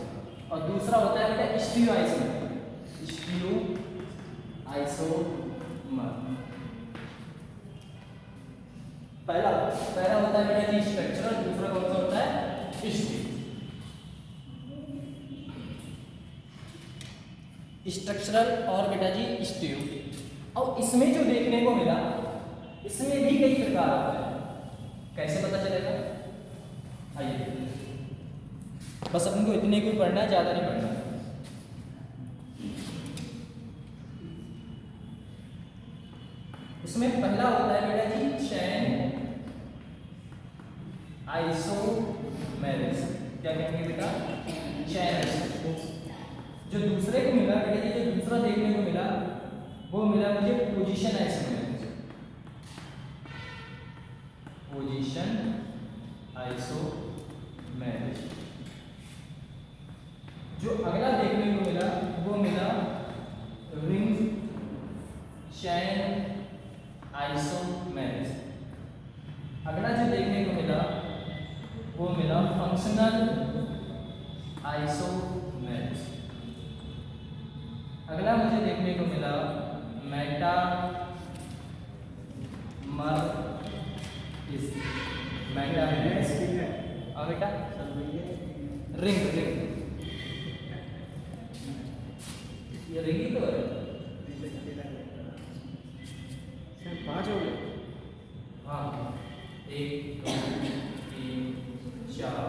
और दूसरा होता है बेटा स्टीरियो आइसोमर, स्टीरियो आइसोमर। पहला होता है बेटा जी स्ट्रक्चरल, दूसरा कौन सा होता है? स्टीरियो। स्ट्रक्चरल और बेटा जी स्टीरियो। और इसमें जो देखने को मिला, इसमें भी कई प्रकार होते हैं, कैसे पता चलेगा? आइए बस अपन को इतने को पढ़ना है, ज्यादा नहीं पढ़ना है। इसमें पहला होता है बेटा जी चैन आइसोमेरिस। क्या कहेंगे बेटा? चैन आइसोमेरिस। जो दूसरे को मिला बेटा जी, जो दूसरा देखने को मिला वो मिला मुझे पोजीशन आइसोमेरिस, पोजीशन आइसोमेरिस। जो अगला देखने को मिला वो मिला रिंग चैन आइसोमेरिस। अगला जो देखने को मिला वो मिला फंक्शनल आइसोमेरिज। अगला मुझे देखने को मिला मेटामर्फिज्म। मेटामर्फिज्म और बेटा रिंग रिंग, ये रिंग ही तो है। सर 5 हो गए। हाँ 1 2 3 4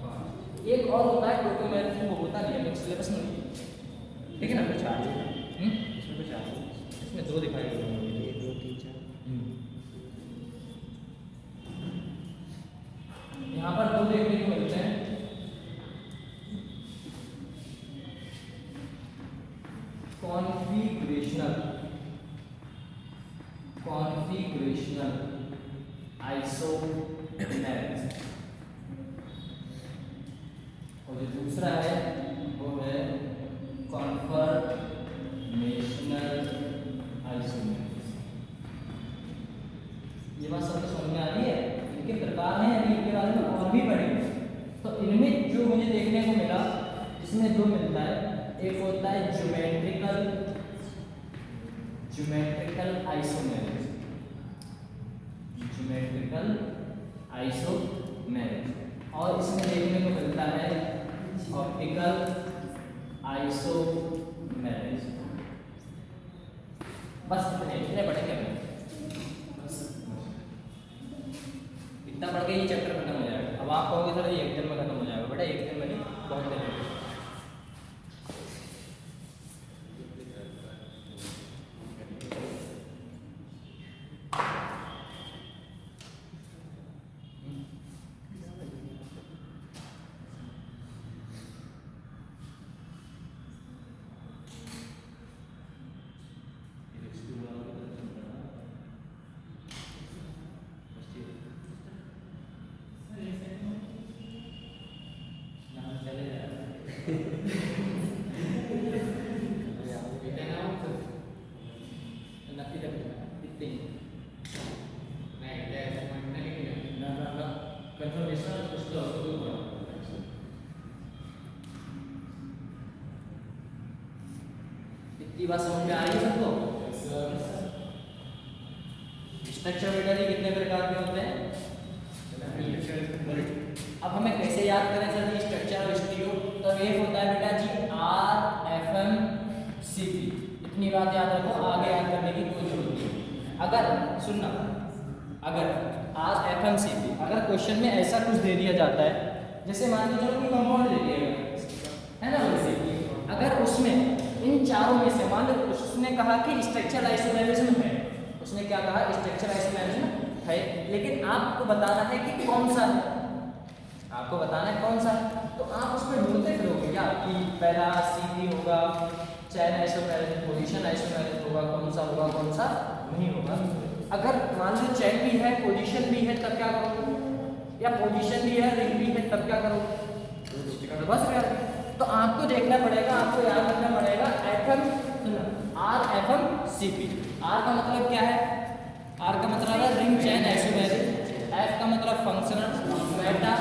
5। एक और होता है टोटोमेरिज्म, वो होता नहीं है मेरे सिलेबस में नहीं है। ठीक है ना? इसमें 4 है। हम्म? इसमें 4 है। इसमें 2 दिखाई दे रहे हैं। 1 2 3 4। यहाँ पर 2 देखने को मिलते हैं। कॉन्फिगरेशनल आइसोमेरिज्म, और जो दूसरा है वो है कॉन्फर्मेशनल आइसोमेरिज्म। ये बात सबको समझ में आ रही है? इनके प्रकार हैं, अभी इनके बारे में और भी पढ़ेंगे। तो इनमें जो मुझे देखने को मिला, इसमें 2 मिलता है। एक होता है ज्योमेट्रिकल आइसोमेरिज्म, ज्योमेट्रिकल आइसोमेरिज्म, और इसमें देखने को मिलता है ऑप्टिकल आइसोमेरिज्म। बस इतने पढ़ेंगे। इतना पढ़ के ये चैप्टर खत्म हो जाएगा। अब आप कहोगे सर ये 1 दिन में खत्म हो जाएगा। बेटा 1 दिन में नहीं, बहुत दिन में। इतनी बात समझ में आ रही है सबको? स्ट्रक्चर बेटा जी कितने प्रकार के होते हैं? अब हमें कैसे याद करें सर ये स्ट्रक्चर और स्टीरियो? तो ये होता है बेटा जी RFMCP। इतनी बात याद रखो, आगे याद करने की कोई जरूरत नहीं। अगर सुनना, अगर RFMCP अगर क्वेश्चन में ऐसा कुछ दे दिया जाता है, जैसे मान लीजिए चलो कोई कंपाउंड दे दिया गया है ना, वैसे अगर उसमें इन चारों में से मान लो उसने कहा कि स्ट्रक्चरल आइसोमेरिज्म है, उसने क्या कहा? स्ट्रक्चरल आइसोमेरिज्म है, लेकिन आपको बताना है कि कौन सा है, आपको बताना है कौन सा है। तो आप उसमें ढूंढते फिरोगे क्या कि पहला CP होगा, चैन आइसोमेरिज्म, पोजीशन आइसोमेरिज्म होगा, कौन सा होगा, कौन सा नहीं होगा। अगर मान लो चैन भी है, पोजीशन भी है, तब क्या करोगे? या पोजीशन भी है, रिंग भी है, तब क्या करोगे? तो बस यार, तो आपको देखना पड़ेगा, आपको याद रखना पड़ेगा RFMCP। R का मतलब क्या है? R का मतलब है रिंग चैन आइसोमेरिज्म, F का मतलब फंक्शनल, मेटा,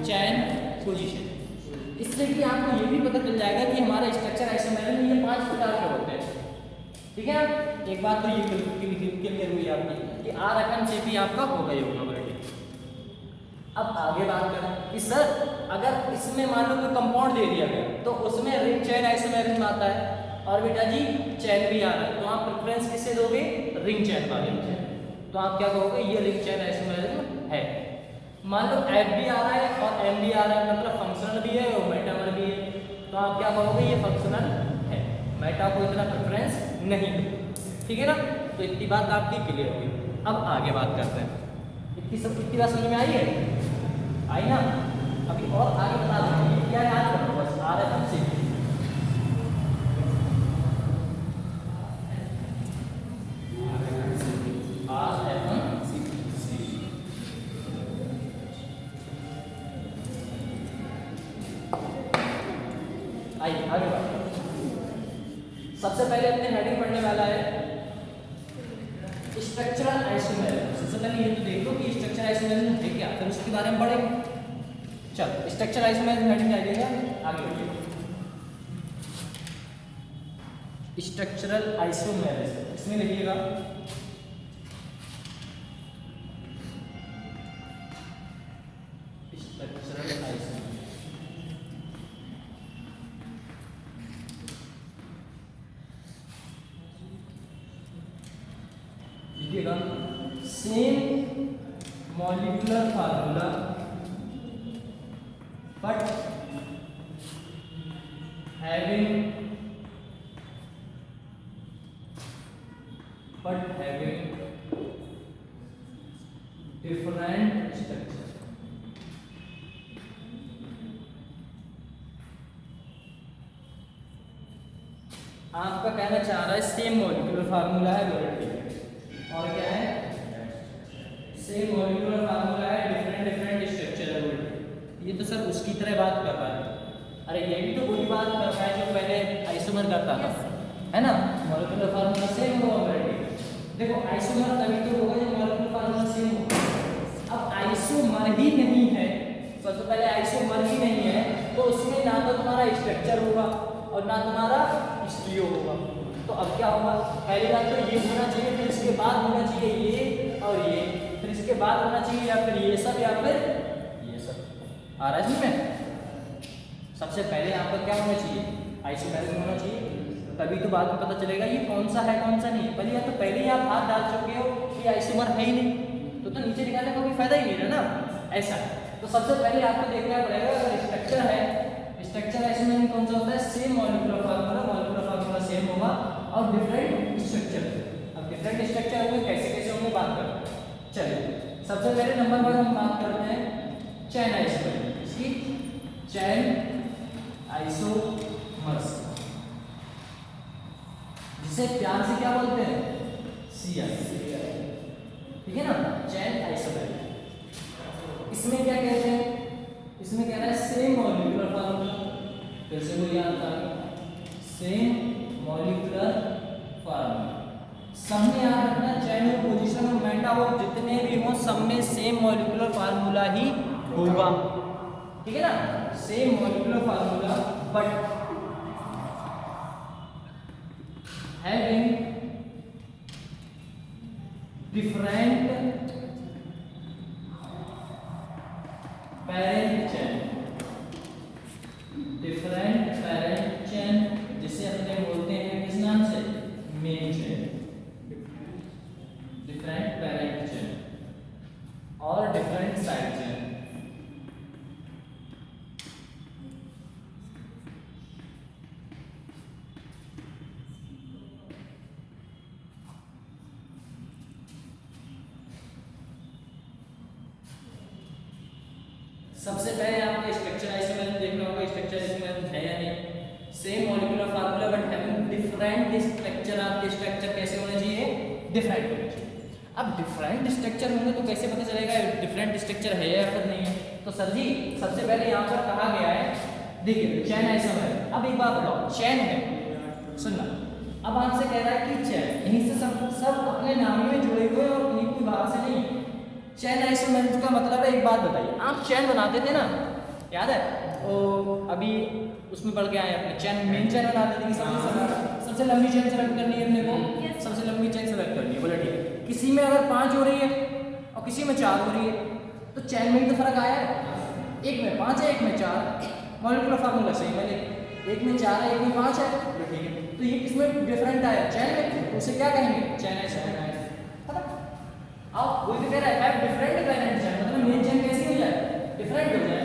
चैन, पोजीशन। इससे कि आपको ये भी पता चल जाएगा कि हमारा स्ट्रक्चर आइसोमेरिज्म ये 5 प्रकार के होते हैं। ठीक है, एक बात तो ये क्लियर हुई आपकी कि RFMCP आपका होगा ही होगा। अब आगे बात करें कि सर अगर इसमें मान लो कोई कंपाउंड दे दिया गया तो उसमें रिंग चैन आइसोमेरिज्म आता है और बेटा जी चैन भी आ रहा है, तो आप प्रेफरेंस किससे दोगे? रिंग चैन वाले। तो आप क्या कहोगे? ये रिंग चैन आइसोमेरिज्म है। मान लो F भी आ रहा है और M भी आ रहा है, मतलब फंक्शनल भी है और मेटामर भी है, तो आप क्या कहोगे? ये फंक्शनल है, मेटा को इतना प्रेफरेंस नहीं है। ठीक है ना? तो इतनी बात आपकी क्लियर हुई। अब आगे बात करते हैं। इतनी बात समझ में आई है? आई ना? अभी और आगे बता देंगे क्या याद रखो बस RFMCP। आइए आगे बात। सबसे पहले अपने हेडिंग पढ़ने वाला है स्ट्रक्चरल आइसोमेरिज्म। सबसे पहले ये तो देख लो कि स्ट्रक्चरल आइसोमेरिज्म है क्या, फिर उसके बारे में पढ़ेंगे। चलो स्ट्रक्चर आइसोमेरिज्म हेडिंग क्या देगा, आगे बढ़िए। स्ट्रक्चरल आइसोमेरिज्म इसमें लिखिएगा स्ट्रक्चरल आइसोमेरिज्म। लिखिएगा same molecular formula but having different structure। आपका कहना चाह रहा है सेम मॉलिक्यूलर फार्मूला है और क्या है, सेम मॉलिक्यूलर फार्मूला है, डिफरेंट स्ट्रक्चर है। ये तो सर उसकी तरह बात कर रहा है। अरे ये भी तो वही बात कर रहा है जो पहले आइसोमर करता था, है ना। मॉलिक्यूलर फार्मूला सेम होगा ऑलरेडी। देखो आइसोमर तभी तो होगा जब मॉलिक्यूलर फार्मूला सेम होगा। अब आइसोमर ही नहीं है, सबसे पहले आइसोमर ही नहीं है तो उसमें ना तो तुम्हारा स्ट्रक्चर होगा और ना तुम्हारा स्टीरियो होगा। तो अब क्या होगा, पहली बात तो ये होना चाहिए, फिर इसके बाद होना चाहिए ये और ये, फिर इसके बाद होना चाहिए या फिर ये सब या फिर ये सब। आ रहा है इसमें। सबसे पहले आपका क्या होना चाहिए, आइसोमेरिज्म होना चाहिए, तभी तो बाद में पता चलेगा ये कौन सा है कौन सा नहीं है। पहले या तो पहले ही आप हाथ डाल चुके हो कि आइसोमर है ही नहीं तो नीचे निकालने का कोई फायदा ही नहीं है ना, ऐसा। तो सबसे पहले आपको देखना पड़ेगा अगर स्ट्रक्चर है, स्ट्रक्चर आइसोमेरिज्म कौन सा होता है, सेम मॉलिक्यूलर फार्मूला सेम होगा और डिफरेंट स्ट्रक्चर। अब डिफरेंट स्ट्रक्चर होंगे, कैसे कैसे होंगे बात करते हैं। चलिए सबसे पहले नंबर 1 हम बात करते हैं चैन आइसोमेरिज्म की। चैन आइसोमर्स जिसे प्यार से क्या बोलते हैं, CI, ठीक है ना, चैन आइसोमेरिज्म। इसमें क्या कहते हैं, इसमें कह रहा है सेम मॉलिक्यूलर फार्मूला, फिर से वो याद था सेम मॉलिक्यूलर फार्मूला। सब में याद रखना चैन और पोजीशन और मेटा और जितने भी हो सब में सेम मॉलिक्यूलर फार्मूला ही होगा, ठीक है ना, same molecular formula but having different parent chain, जिसे अपने बोलते हैं किस नाम से, main chain. Different parent chain और डिफरेंट साइड चेन। सबसे पहले आपको स्ट्रक्चर आइसोमेरिज्म देखना होगा, स्ट्रक्चर आइसोमेरिज्म है या नहीं। Same molecular formula but having different structure. आपके स्ट्रक्चर कैसे होने चाहिए, डिफरेंट होने चाहिए। अब डिफरेंट स्ट्रक्चर होंगे तो कैसे पता चलेगा डिफरेंट स्ट्रक्चर है या फिर नहीं है। तो सर जी सबसे पहले यहाँ पर कहा गया है, देखिए चैन आइसोमेरिज्म। अब एक बात बताओ, चैन है, सुनना, अब आपसे कह रहा है कि चैन, यहीं से सब अपने नाम में जुड़े हुए और कहीं कोई बाहर से नहीं। चैन आइसोमेरिज्म का मतलब है, एक बात बताइए, आप चैन बनाते थे ना, याद है, तो अभी उसमें पढ़ के आए अपने चैन, मेन चैन बनाते थे कि सबसे लंबी चैन सेलेक्ट करनी है अपने को, सबसे लंबी चैन सेलेक्ट करनी है, बोला ठीक है। किसी में अगर 5 हो रही है और किसी में 4 हो रही है तो चैन में तो फर्क आया है, एक में 5 है एक में 4, मॉलिक्यूलर फार्मूला सही है, एक में 4 है एक में 5 है, ठीक है। तो ये किसमें डिफरेंट आया, चैन में, उसे क्या कहेंगे, चैन आइसोमेरिज्म। अब वही तो कह रहा है डिफरेंट पैरेंट चैन, मतलब मेन चैन कैसी हो जाए, डिफरेंट हो जाए।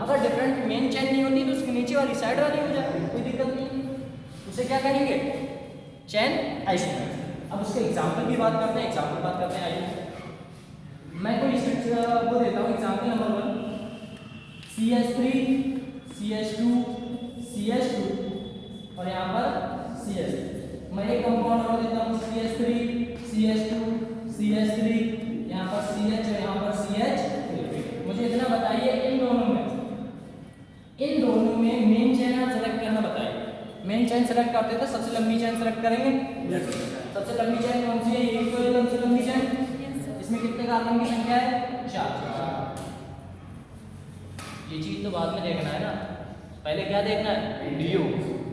अगर डिफरेंट मेन चैन नहीं होती तो उसके नीचे वाली साइड वाली हो जाए, कोई दिक्कत नहीं, उसे क्या कहेंगे, चैन आइसोमेरिज्म। अब उसके एग्जांपल की बात करते हैं, एग्जांपल बात करते हैं। आइए मैं कोई स्ट्रक्चर को देता हूँ, example number 1 CH3 CH2 CH2 और यहाँ पर CH। मैं एक कंपाउंड और देता हूँ CH3 CH2 CH3, यहाँ पर CH और यहाँ पर CH। मुझे इतना बताइए इन दोनों में मेन चैन आप सेलेक्ट करना बताइए। मेन चैन सेलेक्ट करते थे, सबसे लंबी चैन सेलेक्ट करेंगे। सबसे लंबी चैन कौन सी है, ये तो है सबसे लंबी चैन। इसमें कितने कार्बन की संख्या है, 4। ये चीज़ तो बाद में देखना है ना, पहले क्या देखना है, डी यू।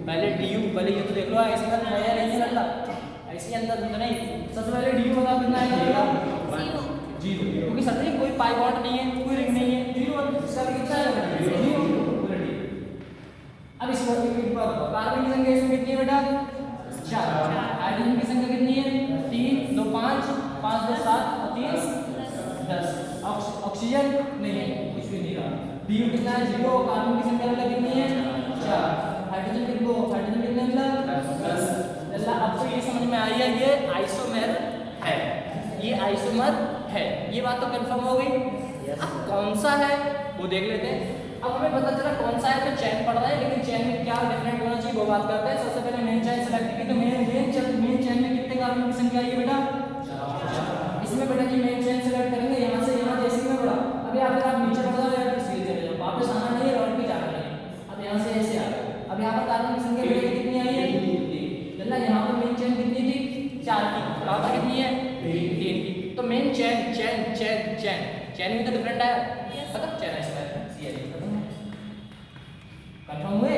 पहले डी यू, पहले ये तो देख लो आइसोमेर है या नहीं है, ऐसे अंदर तो नहीं। सबसे पहले डी यू बताओ कितना आएगा, 0, क्योंकि सर कोई पाई बॉन्ड नहीं है, कोई रिंग नहीं है, 0 इसका भी कितना है 0 पूरा डी। अब इसको एक बार कार्बन की संख्या इसमें कितनी है बेटा, 4। हाइड्रोजन की संख्या कितनी है, 3, 2 5, 5 2 7 और 3 10। ऑक्सीजन नहीं है, कुछ भी नहीं रहा। डी यू कितना है 0, कार्बन की संख्या बेटा कितनी है 4, हाइड्रोजन कितने मिला 10। अब तो ये समझ में आई है ये आइसोमेर है, ये आइसोमर है, ये बात तो कंफर्म हो गई। अब कौन सा है वो देख लेते हैं। अब हमें पता चला कौन सा है, तो चेन पढ़ रहा है, लेकिन चेन में क्या डिफरेंट होना चाहिए वो बात करते हैं। सबसे पहले मेन चेन सेलेक्ट की, तो मेन चेन में कितने कार्बन की संख्या आई है बेटा, 4। इसमें बेटा जी मेन चेन सेलेक्ट करेंगे, यहाँ से यहाँ जैसे में बढ़ा। अभी अगर आप नीचे बढ़ जाओ या फिर सीधे चले जाओ, वापस आना नहीं है, लौट के जाना नहीं है। अब यहाँ से ऐसे आ गए। अब यहाँ पर कार्बन की संख्या बेटा कितनी आई है, 3। यहाँ पर मेन चेन कितनी थी, 4 की, यहाँ पर कितनी है 3 की। तो मेन चेन में तो डिफरेंट है, पता चेन है कंफर्म हुए।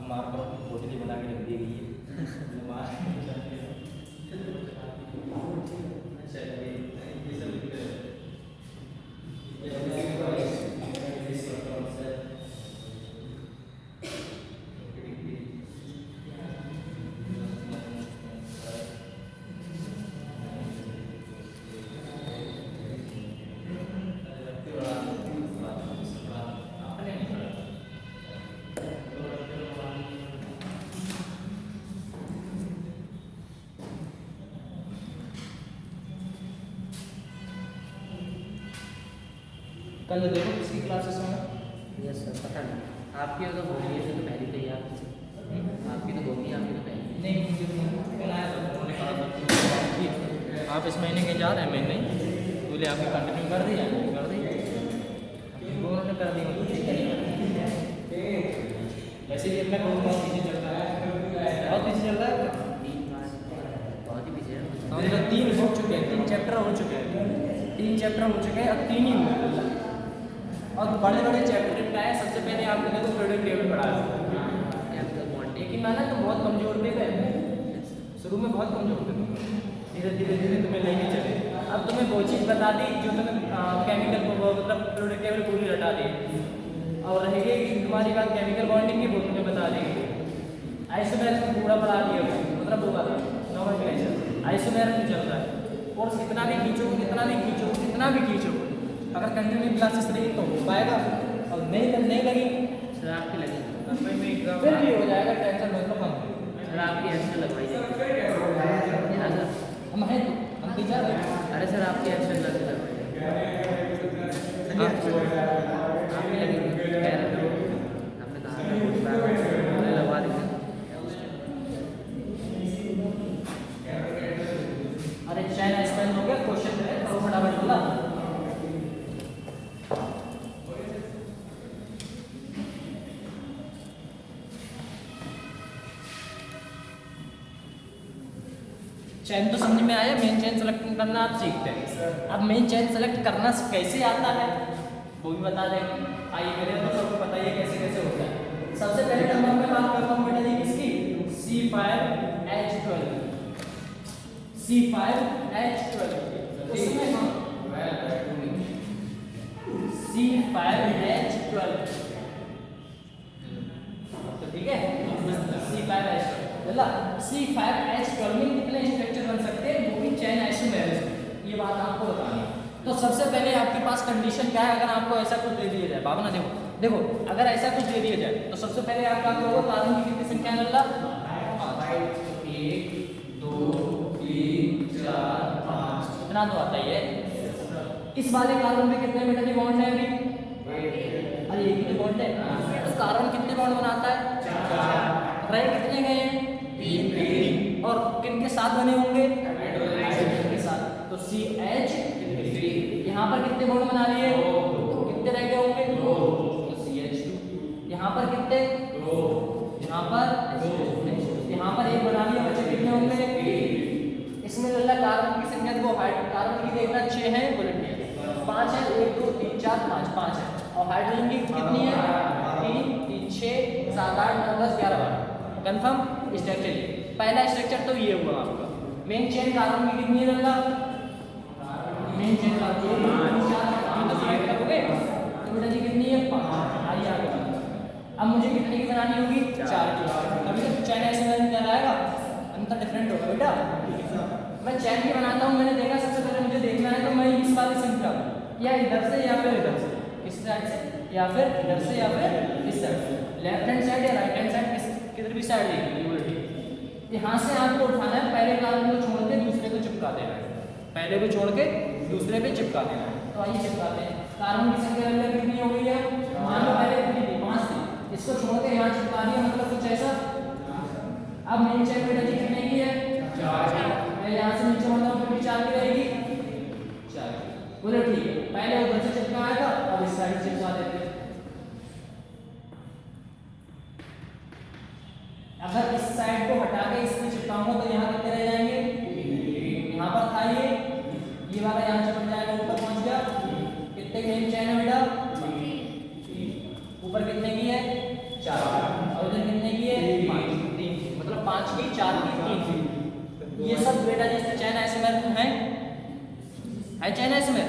मार्कर की पोटली बना के रख दी गई है। कल देखो किसकी क्लासेस में, यस सर, पता नहीं आपकी तो होगी, तो पहली तो याद आपकी तो होगी, आपकी तो पहली नहीं मुझे कल आया था, उन्होंने कहा था आप इस महीने के जा रहे हैं, मैंने बोले आपने कंटिन्यू कर दिया, कर दी उन्होंने कर दी, ठीक है। वैसे भी अपना बहुत पीछे चल रहा है, बहुत पीछे चल रहा है, बहुत ही पीछे है। हम तो 3 हो चुके हैं, 3 चैप्टर हो चुके हैं, 3 चैप्टर हो चुके हैं, अब 3 ही हुए और बड़े बड़े चैप्टर का है। सबसे पहले आपने देखो पीरियोडिक टेबल पढ़ाया, लेकिन मैंने तो बहुत कमजोर थे, शुरू में बहुत कमजोर थे, धीरे धीरे तुम्हें लेके चले। अब तुम्हें वो चीज़ बता दी जो तुम्हें केमिकल मतलब पीरियोडिक टेबल पूरी रटा दी, और रहेगी तुम्हारी बात केमिकल बॉन्डिंग की, वो तुम्हें बता देगी। आइसोमेर पूरा पढ़ा दिया, मतलब वो बात नॉमेनक्लेचर आइसोमेर में चल रहा है। कोर्स कितना भी खींचो, अगर कंटिन्यू क्लासेस रही तो हो पाएगा, और नहीं लगी सर आपकी लगी, फिर भी हो जाएगा, टेंशन मत लो। सर आपकी एक्शन लगवाई जाएगी, हम हैं, हम टीचर हैं। अरे सर आपकी एक्शन लगवाई आपकी लगी, आपने कहा लगवा दी। अरे चैन एक्सपेंड हो गया, क्वेश्चन है तो फटाफट बोला। चैन तो समझ में आया, मेन चैन सेलेक्ट करना आप सीखते हैं। अब मेन चैन सेलेक्ट करना कैसे आता है वो भी बता देंगे। आइए मेरे तो सबको बताइए कैसे कैसे होता है। सबसे पहले नंबर में बात करता हूँ बेटा जी किसकी, C5H12, C5H12 इसमें हम C5H12, तो ठीक है C5H12 में कितने स्ट्रक्चर बन सकते हैं, वो भी चैन आइसोमेर, ये बात आपको बतानी है। तो सबसे पहले आपके पास कंडीशन क्या है, अगर आपको ऐसा कुछ दे दिया जाए, बाबा ना देखो अगर ऐसा कुछ दे दिया जाए तो सबसे पहले आपका क्या होगा, कार्बन की कितनी संख्या है, 1 2 3 4 5, इतना तो आता ही है। इस वाले कार्बन में कितने बेटा जी बॉन्ड है अभी? अरे एक ही तो बॉन्ड है। तो कार्बन कितने बॉन्ड बनाता है? 4। रह कितने गए हैं? 3। और किन के साथ बने होंगे? हाइड्रोजन के साथ। तो CH3। यहाँ पर कितने बॉन्ड बना लिए? 2। कितने रह गए होंगे? 2। तो CH2। यहाँ पर कितने? 2। यहाँ पर 2। यहाँ पर एक बना लिया, बचे कितने होंगे? 3। इसमें लल्ला कार्बन की संख्या को कार्बन की देखना 6 है, बोले 5 है। 1 2 3 4 5 5 है। और हाइड्रोजन की कितनी है? 3 3 6 7 8 9 10 11 12। कंफर्म स्ट्रक्चर ये पहला स्ट्रक्चर तो ये हुआ आपका। मेन चेन कार्बन की कितनी है लल्ला? मेन चेन कार्बन 4 तो सिलेक्ट करोगे तो बेटा जी कितनी है? 5। आइए आगे बढ़ते हैं। अब मुझे कितने की बनानी होगी? 4 की। अभी तो चैन ऐसे में आएगा, अंतर डिफरेंट होगा बेटा। मैं चैन की बनाता हूँ, मैंने देखा सबसे पहले मुझे देखना है तो मैं इस वाली संख्या या इधर से या फिर इधर से, इस साइड से या फिर इधर से या फिर इस साइड से, लेफ्ट हैंड साइड या राइट हैंड साइड, किधर भी साइड लेगी उल्टी। यहाँ से आपको उठाना है, पहले कार्बन को छोड़ के दूसरे को चिपका देना है, पहले को छोड़ के दूसरे पे चिपका देना है। तो आइए चिपकाते हैं। कार्बन की संख्या अलग कितनी हो गई है? मान लो पहले कितनी थी? 5 थी। इसको छोड़ के यहाँ चिपका दिया, मतलब कुछ ऐसा। अब मेन चेन बेटा जी कितने की है? 4। मैं यहाँ से नीचे बढ़ता हूँ, फिर भी 4 की रहेगी। 4 बोलो ठीक है। पहले उधर से चिपकाया था, अब इस साइड से चिपका देते हैं। अगर इस साइड को हटा के इसमें चिपकाऊंगा तो यहाँ कितने रह जाएंगे? यहाँ पर था ये वाला यहाँ चिपक जाएगा, ऊपर पहुँच गया। कितने मेन चेन है बेटा? 3। ऊपर कितने की है? 4। और उधर कितने की है? 5। 3 मतलब 5 की 4 की 3। ये सब बेटा जी चैन आइसोमर है चैन आइसोमर।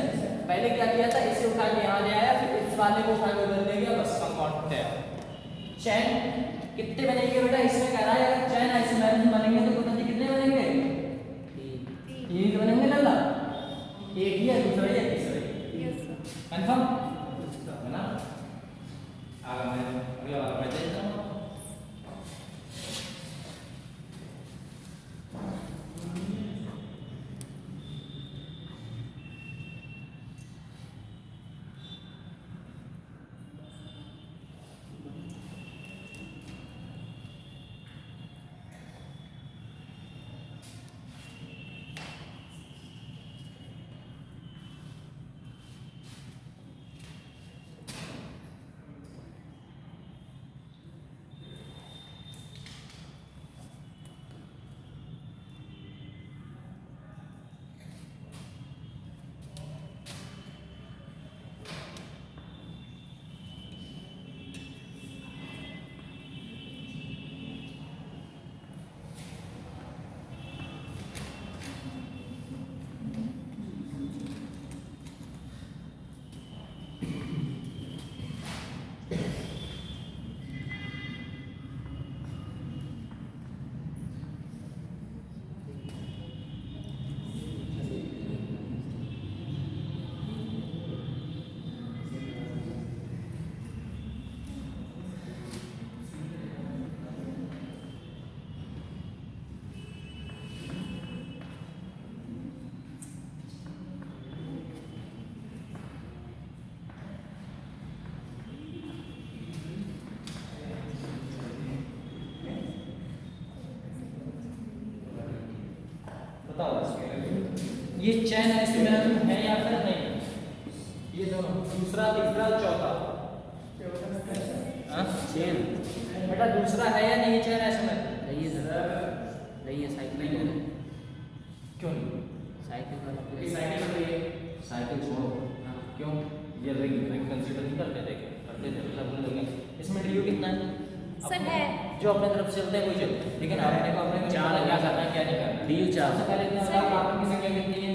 पहले क्या किया था? इसे उठा के यहाँ ले आया, फिर इस वाले को उठा के उधर ले गया, बस कंपाउंड तैयार। चैन कितने बनेंगे बेटा? इसमें कह रहा है अगर चैन आइसोमर बनेंगे तो बेटा जी कितने बनेंगे? 3 बनेंगे लल्ला। एक ही है, दूसरा ही है, तीसरा ही। कंफर्म है ना? आगे मैं अगला वाला मैं देता हूँ। ये चैन आइसोमेरिज्म है या फिर नहीं? ये दोनों दूसरा तीसरा चौथा चेन बेटा दूसरा है या नहीं चैन आइसोमेरिज्म? नहीं है सर, नहीं है। साइकिल है। क्यों नहीं? साइकिल का साइकिल तो ये साइकिल छोड़ो। क्यों? ये रिंग कंसीडर नहीं करते थे, करते थे मतलब भूल गए। इसमें डीयू कितना है? सर है जो अपने तरफ से चलते हैं वही चलते हैं, लेकिन आपने को अपने क्या करना है क्या नहीं करना। डीयू 4। सबसे पहले इतना सर। कार्बन की संख्या कितनी है?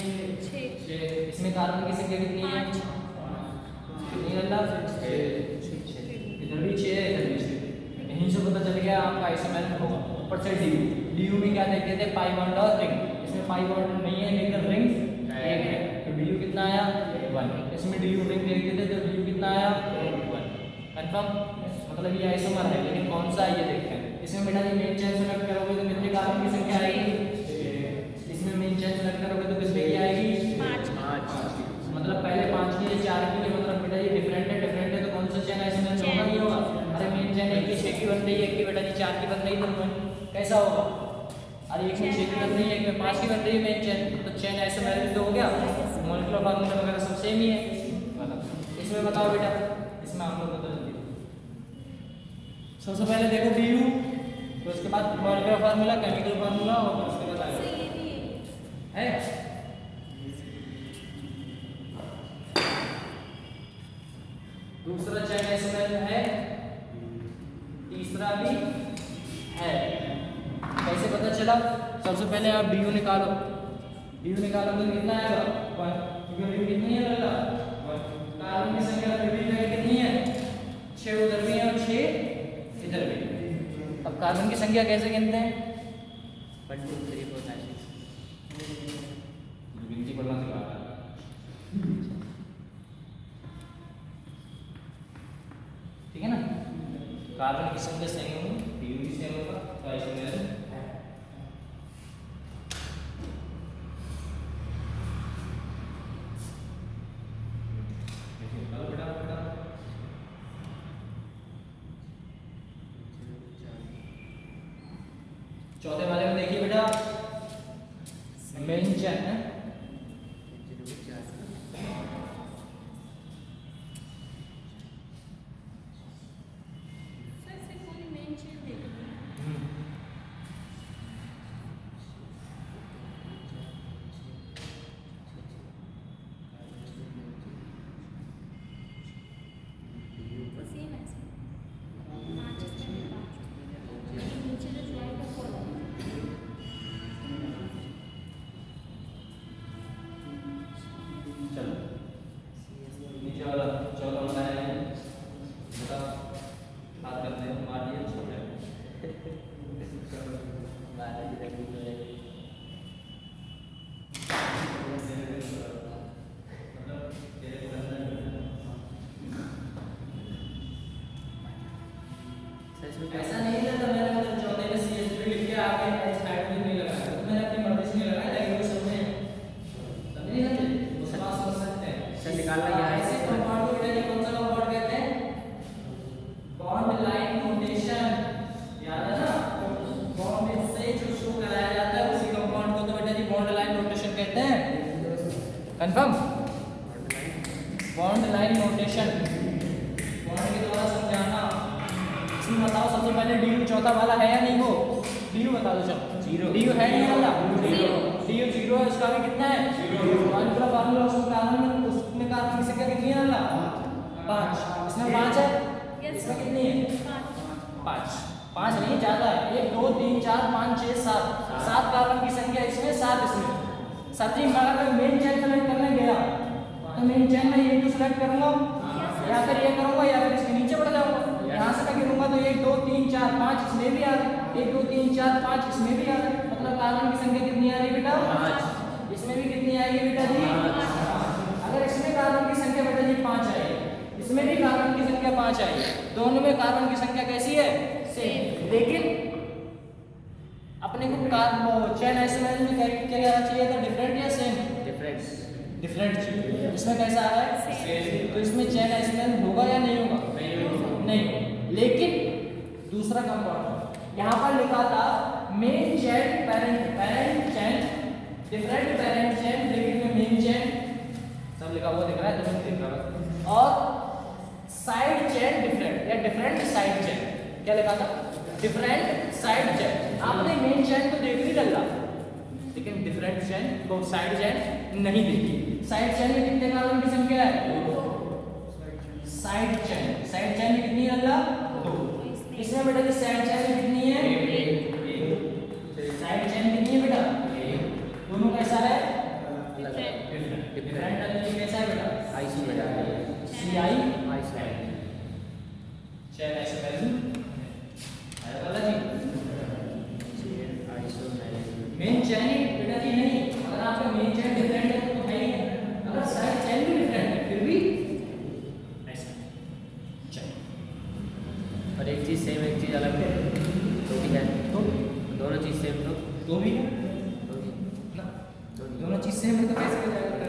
6। इसमें कार्बन की संख्या कितनी है? 5। कितनी है लल्ला? 6। इधर भी 6 है, इधर भी 6। यहीं से पता चल गया आपका आइसोमेरिज्म होगा। ऊपर से डीयू, डीयू में क्या देखते थे? पाई बॉन्ड और रिंग। इसमें पाई बॉन्ड नहीं है लेकिन रिंग एक है, तो डीयू कितना आया? 1। इसमें डीयू रिंग देखते थे तो डीयू कितना आया? 1। कंफर्म? मतलब ये आइसोमर है, लेकिन कौन सा है ये देखते हैं। इसमें बेटा जी मेन चेन सेलेक्ट करोगे तो कितने कार्बन की संख्या आएगी? इसमें मेन चेन सेलेक्ट करोगे तो कितने की आएगी? 5। मतलब पहले बन रही है, एक की बेटा जी 4 की बन रही है, तो कैसा होगा? अरे एक में 6 की बन रही है, एक में 5 की बन रही है मेन चेन, तो चेन आइसोमेरिक तो हो गया, मॉलिक्यूलर फार्मूला वगैरह सब सेम ही है। इसमें बताओ बेटा, इसमें आप लोग बदल दीजिए। सबसे पहले देखो DU, तो उसके बाद मॉलिक्यूलर फार्मूला, केमिकल फार्मूला, और फिर उसके बाद आएगा है। दूसरा चेन आइसोमेरिक है, तीसरा भी है। कैसे पता चला? सबसे पहले आप DU निकालो, DU निकालो तो कितना आएगा? 1, क्योंकि कितनी है बेटा? 1। कार्बन की संख्या फिर भी कितनी है? 6 उधर भी है और 6 इधर भी। अब कार्बन की संख्या कैसे गिनते हैं? 1 2 3 4 5 6। गिनती पढ़ना सिखा रहा है। ठीक है ना? कार्बन की संख्या सेम होगी, DU भी सेम होगा, तो आइसोमेरिक है। चौथे वाले में देखिए बेटा, मेन चेन है, चलो नीचे वाला चौथा वाला है, बताओ, हाथ करते हैं, मार दिए, छोड़ रहे ऐसा नहीं था, मैंने मतलब चौथे में CH3 लिख के आगे हाइड्रोजन नहीं लगाया, तो मैंने अपनी मर्जी से नहीं लगाया, लेकिन वो समझे नहीं समझे, वो समझ सकते हैं। सर निकालना क्या है? ऐसे कंपाउंड को बेटा जी कौन सा कंपाउंड कहते हैं? बॉन्ड लाइन नोटेशन, याद है ना? बॉन्ड से जो शो कराया जाता है उसी कंपाउंड को तो बेटा जी बॉन्ड लाइन नोटेशन कहते हैं। Confirm? Bond line notation, bond के द्वारा समझाना। इसमें बताओ सबसे पहले DU चौथा वाला है या नहीं? वो DU बता दो, चलो। DU है नहीं वाला? DU 0 है, उसका भी कितना है? मॉलिक्यूलर फार्मूला, उसमें कार्बन की संख्या कितनी है वाला? 5। इसमें 5 है, इसमें कितनी है? 5 नहीं, ज्यादा है। 1 2 3 4 5 6 7 कार्बन की संख्या इसमें, 7 इसमें। साथी मैं अगर मेन चेन सेलेक्ट करने गया तो मेन चेन में ये सेलेक्ट करूंगा, या फिर ये करूंगा, या फिर इसके नीचे बढ़ जाऊंगा। यहाँ से मैं गिनूंगा तो 1 2 3 4 5 इसमें भी आ रहा है, 1 2 3 4 5 इसमें भी आ रहा है, मतलब कार्बन की संख्या कितनी आ रही है बेटा? 5। इसमें भी कितनी आएगी बेटा जी? 5। अगर इसमें कार्बन की संख्या बेटा जी 5 आएगी, इसमें भी कार्बन की संख्या 5 आएगी, दोनों में कार्बन की संख्या कैसी है? सेम। लेकिन अपने को चेन आइसोमेरिक में क्या कहना चाहिए था? डिफरेंट या सेम? डिफरेंट चाहिए। इसमें कैसा है? सेम। तो इसमें चेन आइसोमेरिक होगा या नहीं होगा? नहीं। लेकिन दूसरा कंपाउंड यहाँ पर लिखा था main chain, parent chain, different parent chain, लेकिन मेन चेन सब लिखा हुआ दिख रहा है, तो दिख रहा है। और साइड चेन डिफरेंट, या डिफरेंट साइड चेन, क्या लिखा था? Different side chain. आपने मेन चेन तो देख ली डल्ला, लेकिन डिफरेंट चेन को साइड चेन नहीं देखी। साइड चेन में कितने कार्बन की संख्या है? 2। साइड चेन में कितनी है डल्ला? 2। इसमें बेटा जी साइड चेन में कितनी है? 1। साइड चेन कितनी है बेटा? 1। दोनों कैसा है? डिफरेंट कैसा है बेटा? CI चेन आइसोमेरिक है वाला जी। मेन चेन ही बेटा जी नहीं, अगर आपका मेन चेन डिफरेंट है तो है ही, अगर साइड चेन भी डिफरेंट है फिर भी ऐसा। चलो, और एक चीज़ सेम एक चीज़ अलग है, तो भी है, तो दोनों चीज़ सेम तो भी है तो भी ना, दोनों चीज सेम है तो कैसे हो जाएगा?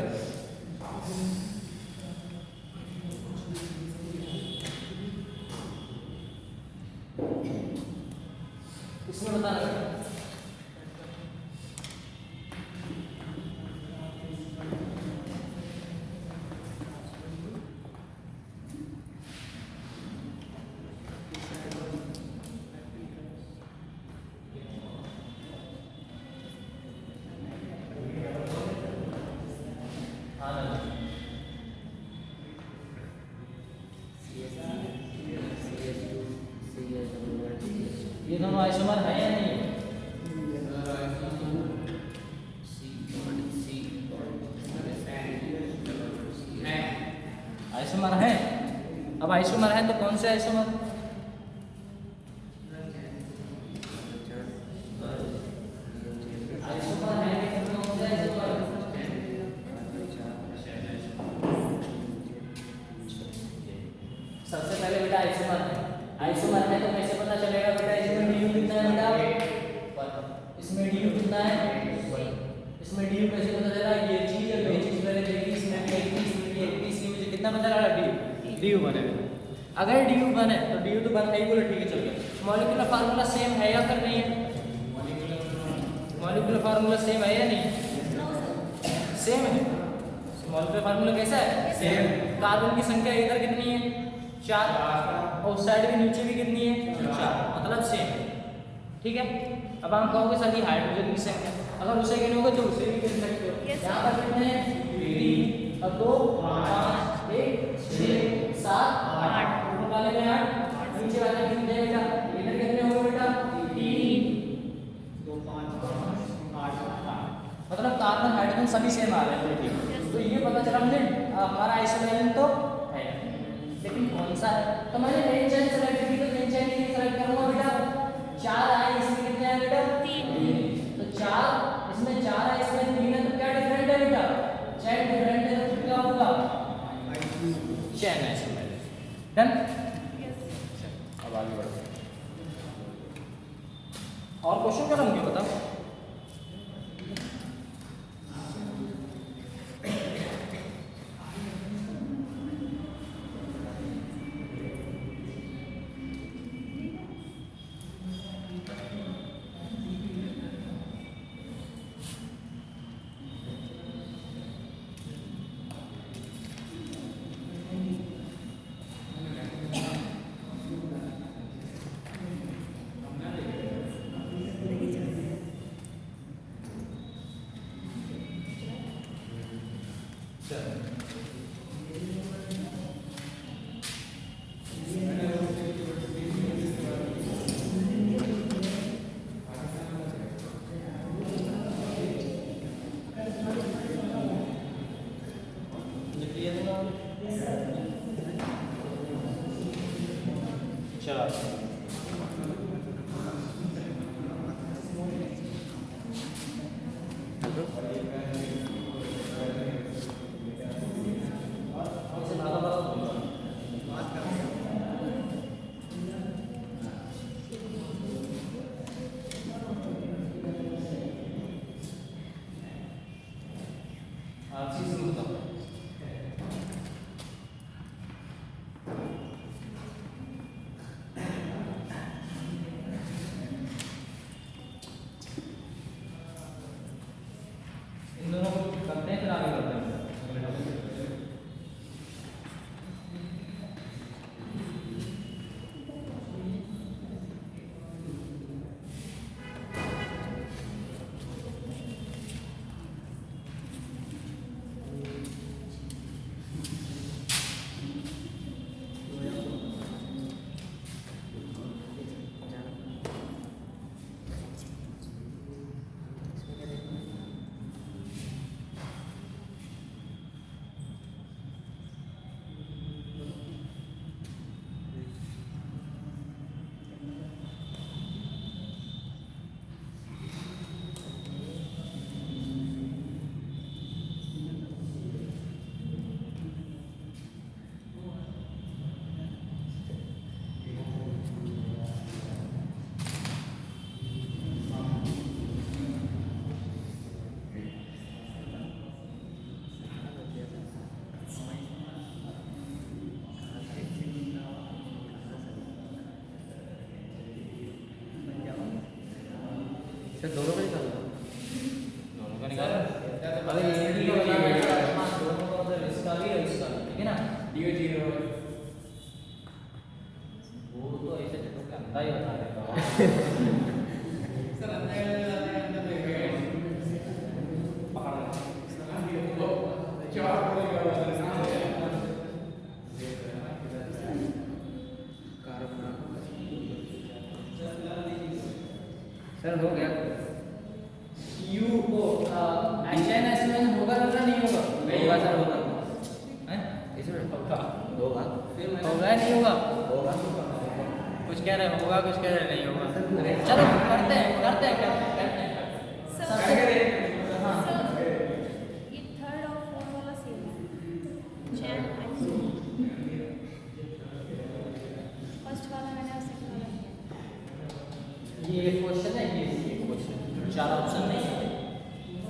दोनों आइसोमर है या नहीं? आइसोमर है। अब आइसोमर है तो कौन से आइसोमर? आइसोमर है तो कौन से आइसोमर? सबसे पहले बेटा आइसोमर है। आइसोमर है तो कैसे पता चलेगा बेटा? इसमें du कितना है बेटा? इसमें du कितना है? इसमें du कैसे पता चला? ये चीज और ये चीज पहले देखी, इसमें भी एक पीस, इसमें भी एक पीस, ये मुझे कितना पता लगा? du बने। अगर du बने तो du तो बन नहीं बोले, ठीक है चल गया। मॉलिक्यूलर फार्मूला सेम है या फिर नहीं है? मॉलिक्यूलर फार्मूला सेम है या नहीं? सेम है। मॉलिक्यूलर फार्मूला कैसा है? सेम। कार्बन की संख्या इधर कितनी है? 4 और उस साइड भी नीचे भी कितनी है? 4, मतलब सेम है। ठीक है। अब हम कहोगे सर ये हाइड्रोजन की संख्या, अगर उसे गिनोगे तो उसे भी गिन सकते हो। यहाँ पर कितने हैं? 3 और 2 5 1 6 7 8, ऊपर वाले में 8, नीचे वाले में कितने हैं बेटा? इधर कितने होंगे बेटा? 3 2 5 8 मतलब कार्बन हाइड्रोजन सभी सेम आ रहे हैं। ठीक है, तो ये पता चला मुझे हमारा आइसोमेरियन तो है, लेकिन कौन सा है? तो मैंने मेन चेन सेलेक्ट की, तो मेन चेन की सेलेक्ट करूंगा बेटा। 4 आए, इसमें कितने हैं बेटा? 3। तो 4 इसमें 4 है, इसमें 3 है, तो क्या डिफरेंट है बेटा? चेन डिफरेंट है तो क्या होगा? चेन आइसोमेरियन। डन। अब आगे बढ़ते हैं। और क्वेश्चन क्या होंगे बताओ? सर दोनों का निकाल दो। दोनों का निकाल। अरे ये भी दोनों का मतलब इसका भी और इसका भी, ठीक है ना? वो तो ऐसे तो क्या अंधा ही बता देता हूँ। सर हो गया। यू ओ चैन ऐसे में होगा ना नहीं होगा? होगा सर, होगा। हैं? इसमें पक्का होगा। होगा या नहीं होगा? होगा। कुछ कह रहे हैं होगा, कुछ कह रहे हैं नहीं होगा। चलो करते हैं करते हैं करते हैं। सर हाँ सर ये थर्ड और फोर्थ वाला सेम है चैन आइसो फर्स्ट वाला मैंने और सेकंड वाला किया ये क्वेश्चन है, ये क्वेश्चन 4 ऑप्शन नहीं है,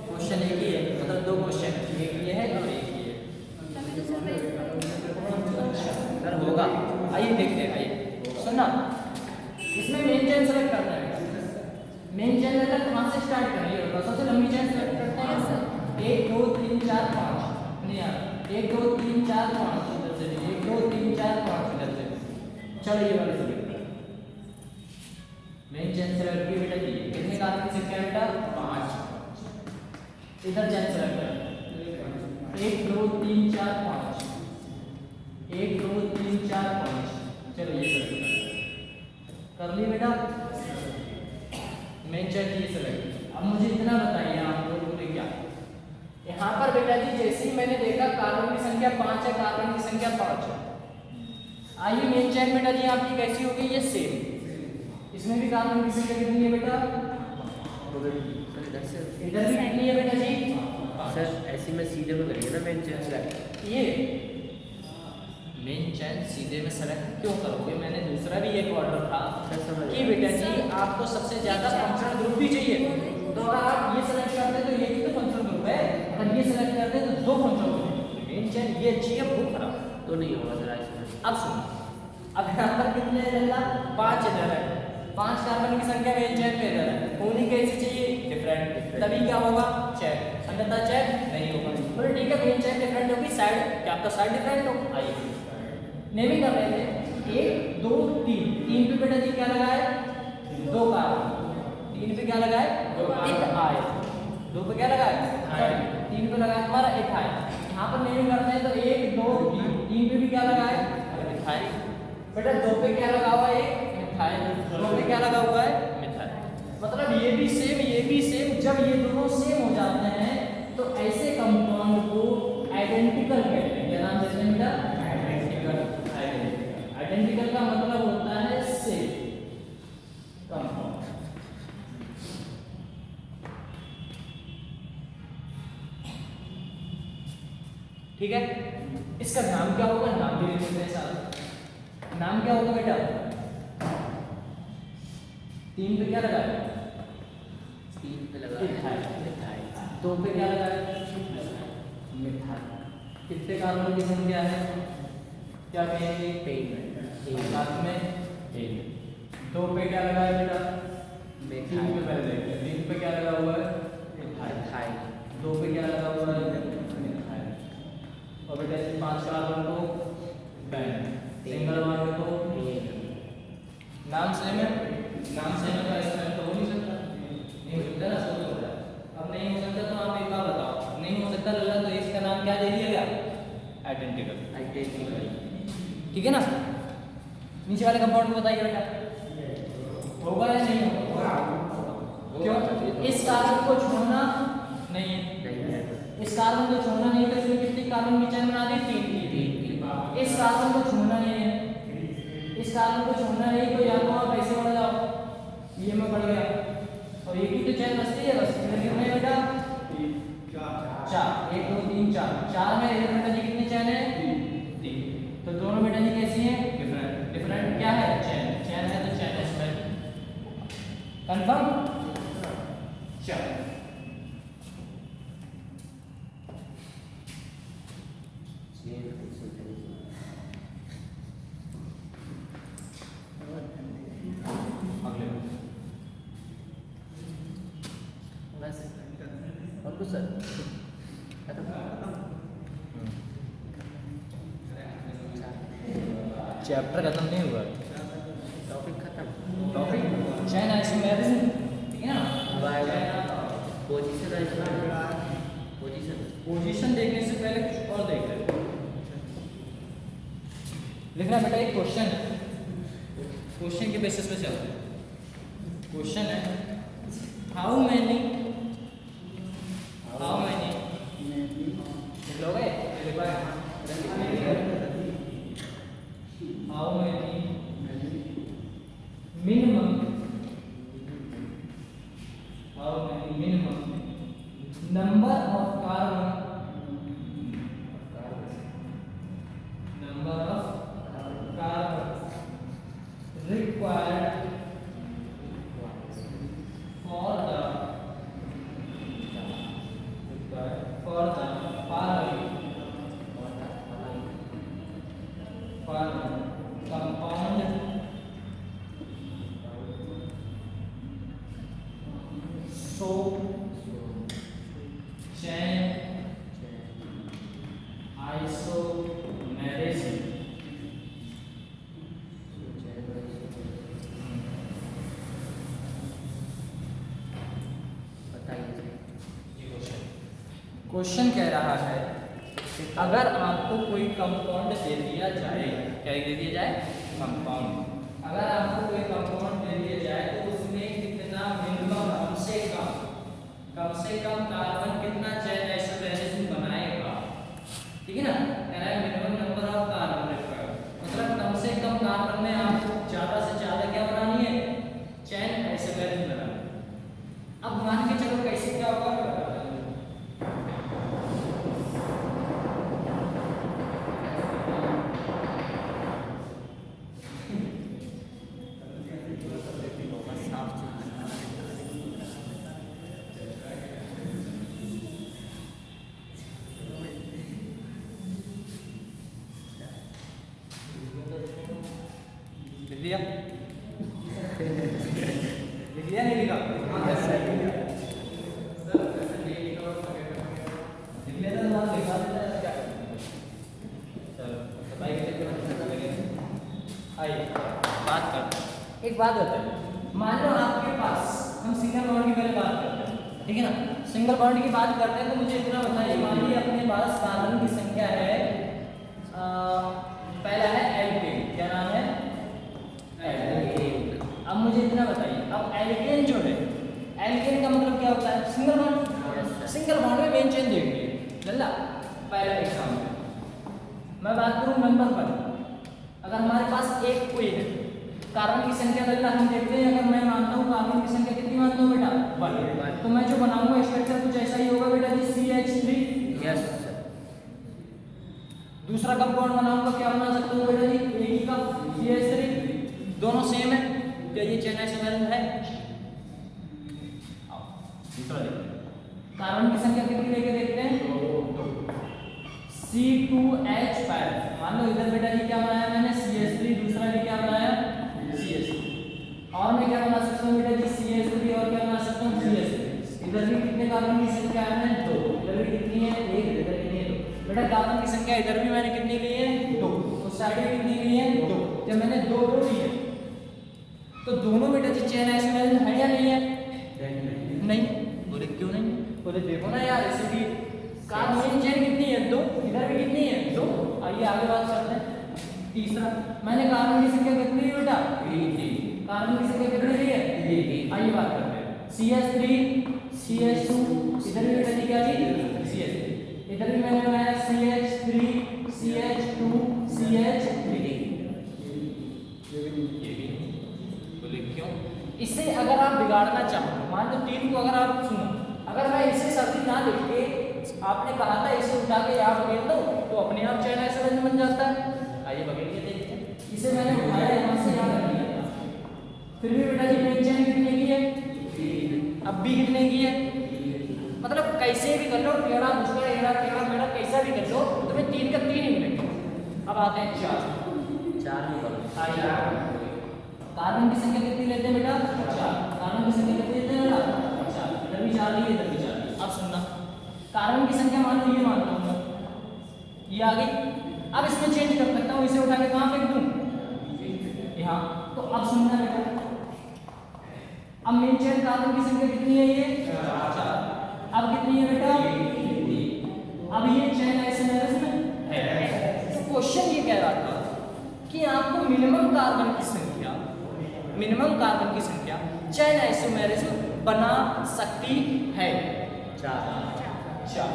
क्वेश्चन एक ही है, मतलब 2 क्वेश्चन, एक ये है और एक ये है। तभी तो सर मैं सर होगा, आइए देखते हैं। आइए सुनना, इसमें मेन चेन सेलेक्ट करना है। मेन चेन सेलेक्ट वहाँ से स्टार्ट करें, ये होगा सबसे लंबी चेन सेलेक्ट करते हैं। 1 2 3 4 5 नहीं यार, 1 2 3 4 5 इधर से 1 2 3 4 5 इधर से। चलो ये वाले सेलेक्ट करें। मेन चेन सेलेक्ट की बेटा जी कितने कार्बन की संख्या बेटा? 5। इधर चेन सेलेक्ट करें। 1 2 3 4 5 1 2 3 4 5। चलो ये सेलेक्ट कर ली बेटा। मेन चेन ये सेलेक्ट। अब मुझे इतना बताइए आप लोगों ने क्या, यहाँ पर बेटा जी जैसे ही मैंने देखा कार्बन की संख्या 5 है, कार्बन की संख्या 5 है। आइए मेन चेन बेटा जी आपकी कैसी हो गई? ये सेम। इसमें भी कार्बन की संख्या कितनी है बेटा? इधर भी कितनी है बेटा जी? सर ऐसे में सीधे में करिए ना मेन चेन सेलेक्ट। ये मेन चेन सीधे में सेलेक्ट क्यों करोगे? मैंने दूसरा भी एक ऑर्डर था कि बेटा जी आपको सबसे ज्यादा फंक्शनल ग्रुप भी चाहिए, तो अगर आप ये सेलेक्ट करते तो ये भी तो फंक्शनल ग्रुप है, अगर ये सेलेक्ट करते तो 2 फंक्शनल ग्रुप। मेन चेन ये अच्छी है, वो खराब तो नहीं होगा सर इसमें। अब सुनो, अब यहाँ पर कितने इधर 5 इधर है, 5 कार्बन की संख्या मेन चेन पे इधर है, होनी कैसी चाहिए? डिफरेंट। तभी क्या होगा? चेक। अन्यथा चेक नहीं होगा। बोले ठीक है मेन चेन डिफरेंट होगी, साइड क्या आपका साइड डिफरेंट हो? आइए नेमिंग कर रहे थे 1 2 3 3 पे बेटा जी क्या लगा है? 2 कार्बन। 3 पे क्या लगा है? इथाइल। 2 पे क्या लगा है? 3 पे लगा है हमारा इथाइल। यहाँ पर नेमिंग करते हैं तो 1 2 3 पे भी क्या लगा है? इथाइल। बेटा 2 पे क्या लगा हुआ है? मिथाइल। 2 पे क्या लगा हुआ है? मिथाइल। मतलब ये भी सेम ये भी सेम। जब ये दोनों सेम हो जाते हैं तो ऐसे कंपाउंड को आइडेंटिकल कहते हैं। क्या नाम देते हैं बेटा? आइडेंटिकल का मतलब होता है सेम कंपाउंड। ठीक है, इसका नाम क्या होगा? नाम भी लिख देते हैं साथ। नाम क्या होगा बेटा? 3 पे क्या लगा है? 3 पे लगा इथाइल। मिथाइल। 2 पे क्या लगा है? मिथाइल। कितने कार्बन की संख्या है? क्या कहेंगे? 3 साथ में 1। 2 पे क्या लगा है बेटा? 3 पे पहले देखते हैं। 3 पे क्या लगा हुआ है? इथाइल। 2 पे क्या लगा हुआ है? मिथाइल। और बेटा इस 5 कार्बन को बैंड, सिंगल बॉन्ड को नाम सेम है। नाम सेम है तो इसमें तो हो नहीं सकता, नहीं हो सकता ना, सब हो रहा है। अब नहीं हो सकता तो आप एक बार बताओ, नहीं हो सकता लगा तो इसका नाम क्या दे दिया गया? आइडेंटिकल। ठीक है ना? नीचे वाले कंपाउंड को बताइए बेटा, होगा या नहीं होगा? क्यों? इस कार्बन को छोड़ना नहीं है, इस कार्बन को छोड़ना नहीं तो इसमें कितनी कार्बन की चेन बना दी? 3 की। इस कार्बन को छोड़ना नहीं है, इस कार्बन को छोड़ना नहीं तो या तो आप ऐसे बढ़ जाओ, ये में बढ़ गया और एक ही तो चेन बचती है, बस कितने में बेटा? 4। 1 2 3 4 4 में इधर बेटा जी कितनी चेन है? 3। तो दोनों बेटा जी कैसी हैं? डिफरेंट। डिफरेंट क्या है? चेन। चेन है तो चेन है इसमें कंफर्म। चलो अगले बस और कुछ सर चैप्टर खत्म नहीं हुआ, टॉपिक खत्म। टॉपिक चेन आइसोमेरिज्म, ठीक है ना? पोजीशन पोजीशन पोजीशन देखने से पहले कुछ और देख लेते हैं। लिखना बेटा एक क्वेश्चन, क्वेश्चन के बेसिस पे चलते हैं। क्वेश्चन है हाउ मैनी लिख लोगे? How many minimum number of carbon required for the following compound soap chain isomerism question कह रहा है अगर आपको कोई कंपाउंड दे दिया जाए, क्या दे दिया जाए? कंपाउंड। अगर आपको कोई कंपाउंड दे दिया जाए तो उसमें कितना मिनिमम कम से कम कार्बन कितना चेन आइसोमेरिज्म बनाएगा, ठीक है ना? कह रहा है minimum number of carbon required, मतलब कम से कम कार्बन में आपको ज्यादा से ज्यादा क्या बनानी है? चेन आइसोमेरिज्म बनानी है। अब मान के चलो कैसे क्या होगा? लिख लिया नहीं लिखा? एक बात होता है, मान लो आपके पास, हम सिंगल बॉन्ड की पहले बात करते हैं, ठीक है ना? सिंगल बॉन्ड की बात करते हैं तो मुझे इतना बताइए, मान लीजिए अपने पास कार्बन की संख्या है, पहला है एल्केन, क्या नाम है? एल्केन। अब मुझे इतना बताइए, अब एल्केन जो है, एल्केन का मतलब क्या होता है? Single bond. सिंगल बॉन्ड में मेन चेन देखिए, चला पहला एग्जाम्पल मैं बात करूं नंबर पर। अगर हमारे पास एक कोई है, कार्बन की संख्या दल्ला हम देखते हैं, अगर मैं मानता हूँ कार्बन की संख्या कितनी मानता हूँ बेटा? 1, तो मैं जो बनाऊंगा स्ट्रक्चर कुछ ऐसा ही होगा बेटा जी, CH3। यस। दूसरा कंपाउंड बनाऊंगा, क्या बना सकता हूँ बेटा जी? एक ही का CH3, दोनों सेम है, क्या ये चेन आइसोमेरिज्म है? दूसरा देखिए, कार्बन की संख्या कितनी लेके देखते हैं? 2। C2H5, मान लो इधर बेटा जी क्या बनाया मैंने? CH3, दूसरा भी क्या बनाया? CH3। और मैं क्या बना सकता हूँ बेटा जी? CH3 और क्या बना सकता हूँ? CH3। इधर भी कितने कार्बन की संख्या है? 2। इधर भी कितनी है? 1। इधर कितनी है? 2। बेटा कार्बन की संख्या इधर भी मैंने कितनी ली है? 2। उस साइड में कितनी ली है? 2। जब मैंने 2 ली है तो दोनों बेटा जी चेन आइसोमेरिज्म है या नहीं है? नहीं। बोले क्यों नहीं? बोले देखो ना यार, ऐसे भी कार्बन चेन कितनी है? 2। इधर भी कितनी है? 2। आइए आगे बात करते हैं। तीसरा, मैंने कार्बन की संख्या कितनी ली बेटा? 3। कार्बन की संख्या कितनी ली है? 3। आइए बात करते हैं। CH3, CH2, इधर भी बेटा जी क्या ली? CH3। इधर भी मैंने बनाया CH3, CH2, CH3। बोले क्यों? इससे अगर आप बिगाड़ना चाहो, मान लो 3 को अगर आप सुनो, अगर मैं इसे सर्दी ना लिख के आपने कहा था इसे उठा के यहाँ बगेल दो तो अपने आप चेन आइसोमेरिज्म बन जाता है। आइए बगेल के देखते हैं। इसे मैंने उठाया यहाँ से यहाँ रख दिया, फिर भी बेटा जी मेन चेन कितने की है? 3। अब भी कितने की है? मतलब कैसे भी कर लो, टेढ़ा घुसका टेढ़ा टेढ़ा मेढ़ा कैसा भी कर लो, तुम्हें 3 का 3 ही मिलेगा। अब आते हैं 4 में कार्बन की संख्या कितनी लेते हैं बेटा? 4। कार्बन की संख्या कितनी लेते हैं बेटा? 4। इधर भी 4 ली, इधर भी 4 ली। अब सुनना, कार्बन की संख्या मान लो ये मानता हूँ मैं, ये आ गई। अब इसमें चेंज कर सकता हूँ, इसे उठा के कहाँ फेंक दूँ? यहाँ। तो अब सुनना बेटा, अब मेन चेन कार्बन की संख्या कितनी है? ये 4। अब कितनी है बेटा? 3। अब ये चेन आइसोमेरिज्म है। तो क्वेश्चन ये कह रहा था कि आपको मिनिमम कार्बन की संख्या चेन आइसोमेरिज्म बना सकती है? 4 4।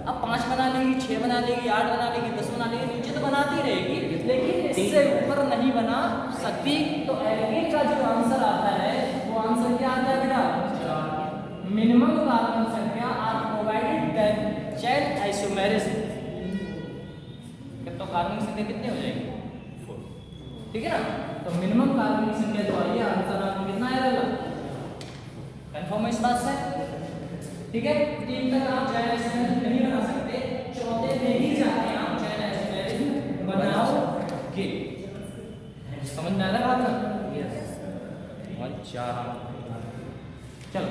अब 5 बना लेगी, 6 बना लेगी, 8 बना लेगी, 10 बना लेगी, नीचे तो बनाती रहेगी, लेकिन इससे ऊपर नहीं बना सकती। तो एल्केन का जो आंसर आता है वो आंसर क्या आता है बेटा? मिनिमम कार्बन संख्या are provided that chain isomerism. तो कार्बन की संख्या कितनी हो जाएगी? 4। ठीक है ना? तो मिनिमम कार्बन की संख्या जो आई है आंसर आपको कितना आएगा? कंफर्म है इस बात से? ठीक है, 3 तक आप चेन आइसोमेरिज्म नहीं बना सकते, चौथे में ही जाके आप चेन आइसोमेरिज्म बनाओगे। समझ में आ रहा है बात ना? यस। 1 4 चलो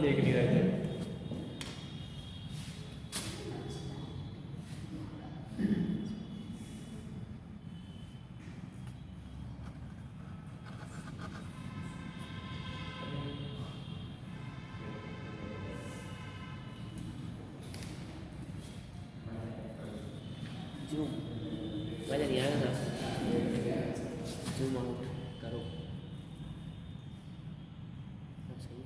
देख नहीं रहे थे। जूम वजह नहीं आएगा था, जूम आउट करो। हाँ, सही।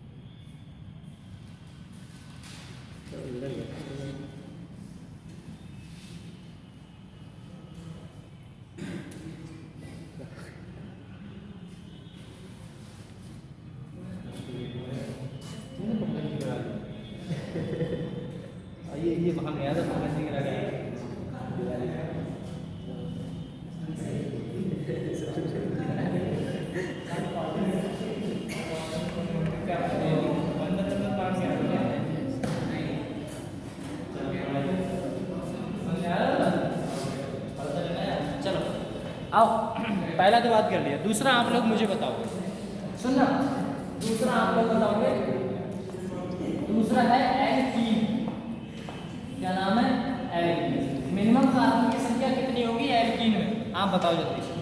तो इधर गया। ये वहाँ गया था, समझ नहीं गिरा गया। चलो आओ, पहला तो बात कर लिया, दूसरा आप लोग मुझे बताओगे। सुनना, दूसरा आप लोग बताओगे। दूसरा है एल्कीन। क्या नाम है? एल्कीन। मिनिमम कार्बन की संख्या कितनी होगी एल्कीन में? आप बताओ जल्दी से।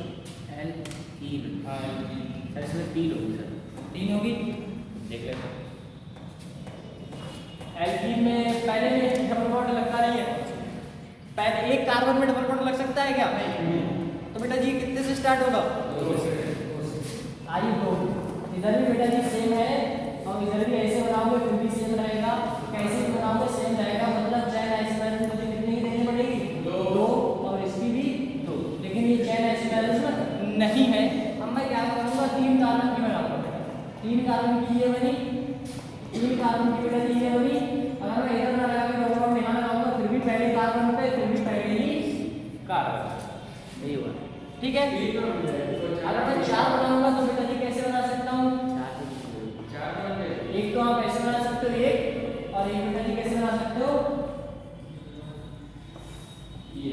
एल्कीन। हाँ एल्कीन। सर इसमें 3 होगी सर। 3 होगी, देख लेते हैं। एल्कीन में पहले में डबल बॉन्ड लगता नहीं है। पहले एक कार्बन में डबल बॉन्ड लग सकता है क्या? तो बेटा जी कितने से स्टार्ट होगा? 2 से। आई 2। इधर भी बेटा जी सेम है और इधर भी ऐसे बनाओगे फिर भी सेम रहेगा। कैसे भी बनाओगे सेम रहेगा, मतलब चेन आइसोमेरिज्म मुझे कितनी की देनी पड़ेगी? 2 और इसकी भी 2। लेकिन ये चेन आइसोमेरिज्म नहीं है। अब मैं क्या करूँगा? 3 कार्बन की बनाऊंगा। 3 कार्बन की ये बनी, 3 कार्बन की बेटा जी ये बनी। अगर मैं इधर ना लगा के डबल बॉन्ड यहाँ लगाऊंगा फिर भी पहले कार्बन पे, फिर भी पहले ही कार्बन। नहीं हुआ। ठीक है, अगर मैं 4 बनाऊंगा तो बेटा जी कैसे बना सकता हूँ? 4 एक तो आप ऐसे बना सकते हो एक, और एक बेटा जी कैसे बना सकते हो? ये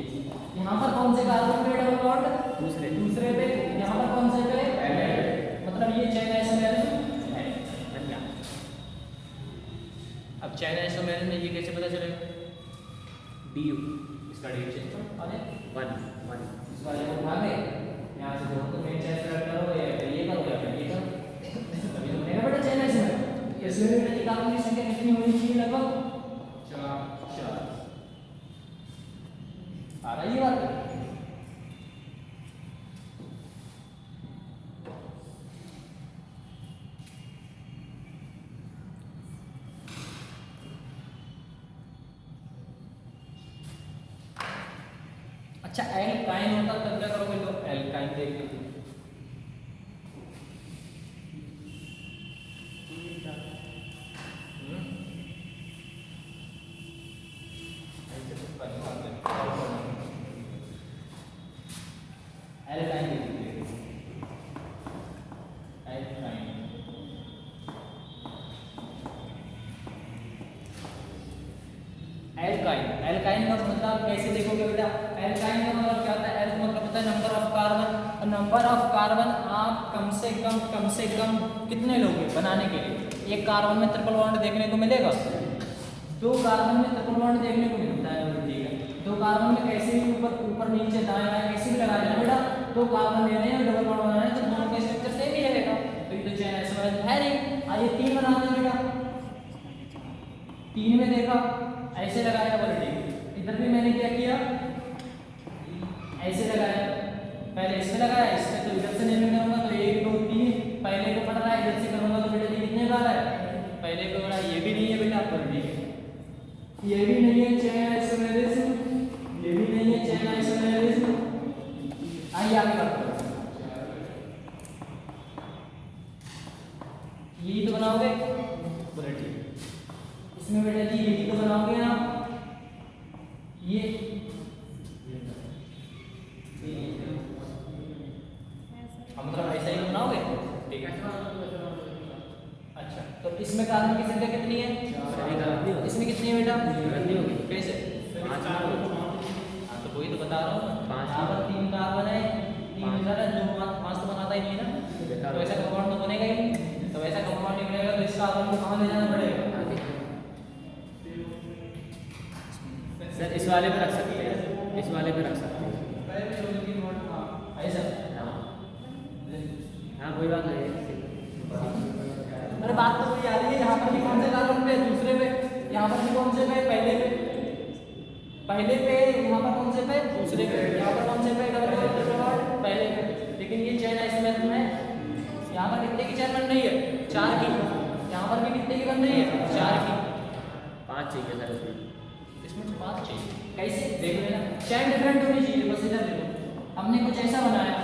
यहाँ पर कौन से कार्बन पे डबल बॉन्ड? दूसरे पे। यहाँ पर कौन से पे? पहले। मतलब ये चेन आइसोमेरिज्म है। बन गया। अब चेन आइसोमेरिज्म में ये कैसे पता चलेगा? DU इसका डी चेंज करो। अरे 1 इस वाले को उठा के यहाँ से दो तो मेन चेन सेलेक्ट करो, या फिर ये करो या फिर ये करो। अभी तो मेरा बेटा चेन आइसोमेरिज्म। इसमें बेटा जी कार्बन की संख्या कितनी होनी चाहिए? लगभग 4। आ रही है बात? अच्छा एल्काइन होता तब क्या करोगे? तो एल्काइन देख लो। एल्काइन देख लीजिए। एल्काइन एल्काइन एल्काइन का मतलब कैसे देखोगे बेटा? एल्काइन का मतलब क्या होता है? एल का मतलब होता है नंबर ऑफ कार्बन। और नंबर ऑफ कार्बन आप कम से कम कितने लोगे बनाने के लिए? एक कार्बन में ट्रिपल बॉन्ड देखने को मिलेगा, 2 कार्बन में ट्रिपल बॉन्ड देखने को मिलता है। ठीक है, 2 कार्बन में कैसे भी ऊपर नीचे दाएं बाएं कैसे भी लगा देना बेटा, 2 कार्बन लेने हैं डबल बॉन्ड बनाना है तो दोनों का स्ट्रक्चर सेम ही रहेगा। तो ये तो चेन आइसोमेरिज्म है नहीं। आइए 3 बनाते हैं बेटा। 3 में देखा ऐसे लगाया, बोले ठीक। इधर भी मैंने क्या किया? ऐसे लगाया। पहले इसमें लगाया, इसमें तो इधर से नहीं करूंगा तो 1 2 3 पहले को पढ़ रहा है, इधर से करूंगा तो बेटा ये कितने बार है, पहले को बड़ा ये भी नहीं है बेटा, पर भी ये भी नहीं है चेन आइसोमेरिज्म, ये भी नहीं है चेन आइसोमेरिज्म। आइए आगे बात करो, यही तो बनाओगे, बोले ठीक। इसमें बेटा जी यही तो बनाओगे आप, ये मतलब ऐसा ही बनाओगे, ठीक है। अच्छा तो इसमें कार्बन की संख्या कितनी है, इसमें कितनी है बेटा, कैसे, हाँ तो वही तो बता रहा हूँ, 5 यहाँ पर 3 कार्बन है, 3 इधर है, 2 5 तो बनाता ही नहीं ना, तो ऐसा कंपाउंड तो बनेगा ही नहीं, तो ऐसा कंपाउंड निकलेगा तो इस कार्बन को कहाँ ले जाना पड़ेगा, सर इस वाले पे रख सकते हैं, इस वाले पे रख सकते हैं, ऐसा। हाँ कोई बात नहीं। अरे बात तो वही आ रही है, यहाँ पर भी कौन से कार्बन पे, दूसरे पे, यहाँ पर भी कौन से पे, पहले पे, यहाँ पर कौन से पे, दूसरे पे, यहाँ पर कौन से पे, पहले पे, लेकिन ये चेन आइसोमेरिज्म में यहाँ पर कितने की चेन बन रही है, 4 की, यहाँ पर भी कितने की बन रही है, 4 की, 5 चाहिए सर इसमें तो 5 चाहिए, कैसे देख लेना, चेन डिफरेंट होनी चाहिए, बस इधर देखो, हमने कुछ ऐसा बनाया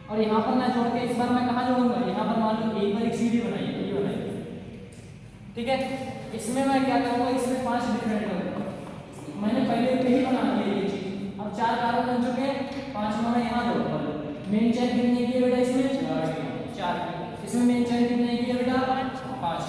और यहाँ पर मैं छोड़ के इस बार मैं कहाँ जोड़ूंगा, यहाँ पर मान लो एक बार एक सीढ़ी बनाई है, ये बनाई, ठीक है। इसमें मैं क्या करूँगा, इसमें 5 डिफरेंट होगा, मैंने पहले पे ही बना दिया ये चीज, अब 4 कार्बन बन चुके हैं, 5वां मैं यहाँ जोड़ूंगा। मेन चेन कितने की है बेटा, इसमें 4 की, इसमें मेन चेन कितने की है बेटा, 5,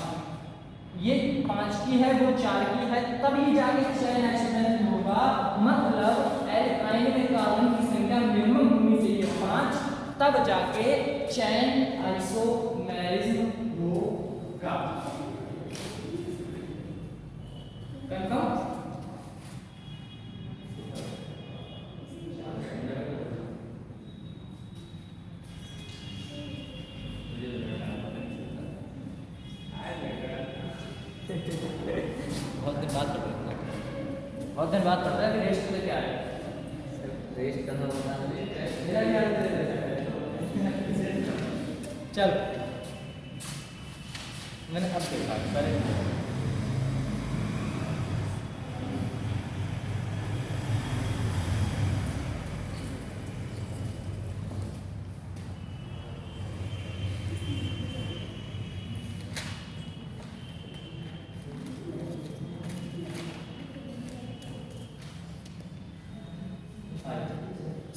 ये 5 की है, वो 4 की है, तभी जाके चेन आइसोमेरिज्म होगा, मतलब एल्काइन में कार्बन की संख्या मिनिमम होनी चाहिए 5, तब जाके चेन आइसोमेरिज्म होगा, कंफर्म। बहुत दिन बाद पढ़ रहा है, रेस्ट लेके आए, रेस्ट करना होता है। मेरा भी याद है। चल मैंने अब देखा पहले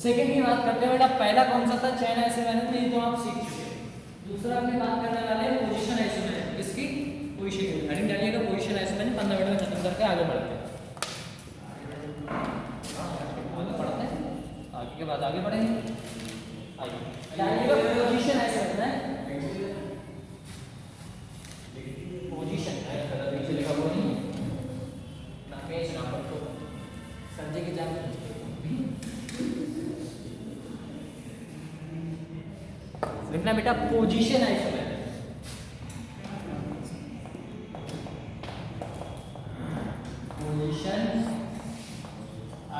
सेकंड की बात करते हैं बेटा, पहला कौन सा था, चेन आइसोमेरिज्म, ये तो आप सीख चुके हैं। दूसरा अपने बात करने वाले हैं पोजीशन आइसोमेरिज्म, इसकी पोजीशन हेडिंग डालिएगा, पोजीशन आइसोमेरिज्म 15 मिनट में खत्म करके आगे बढ़ते हैं, आगे बढ़ते हैं, आगे के बाद आगे बढ़ेंगे, आइए डालिएगा पोजीशन आइसोमेरिज्म है, पोजीशन है, पीछे लिखा हुआ नहीं ना, पेज ना पर तो संजय की जान लिखना बेटा, पोजीशन आइसोमेरिज्म, पोजीशन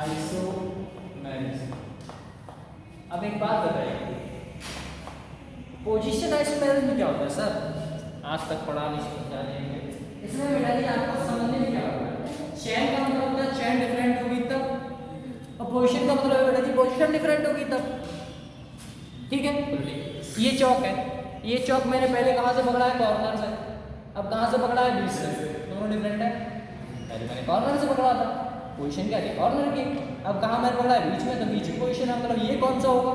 आइसोमेरिज्म। अब एक बात बताइए, पोजीशन आइसोमेरिज्म क्या होता है सर, आज तक पढ़ा नहीं समझा जाएंगे, इसमें बेटा जी आपको समझने में क्या होता है, चेन का मतलब होता है चेन डिफरेंट होगी तब, और पोजीशन का मतलब है बेटा जी पोजीशन डिफरेंट होगी तब, ठीक है। ये चौक है, ये चौक मैंने पहले कहाँ से पकड़ा है, कॉर्नर से, अब कहाँ से पकड़ा है, बीच से, दोनों डिफरेंट है, पहले मैंने कॉर्नर से पकड़ा था, पोजीशन क्या थी कॉर्नर की, अब कहाँ मैंने पकड़ा है, बीच में, तो बीच की पोजीशन है, मतलब ये कौन सा होगा,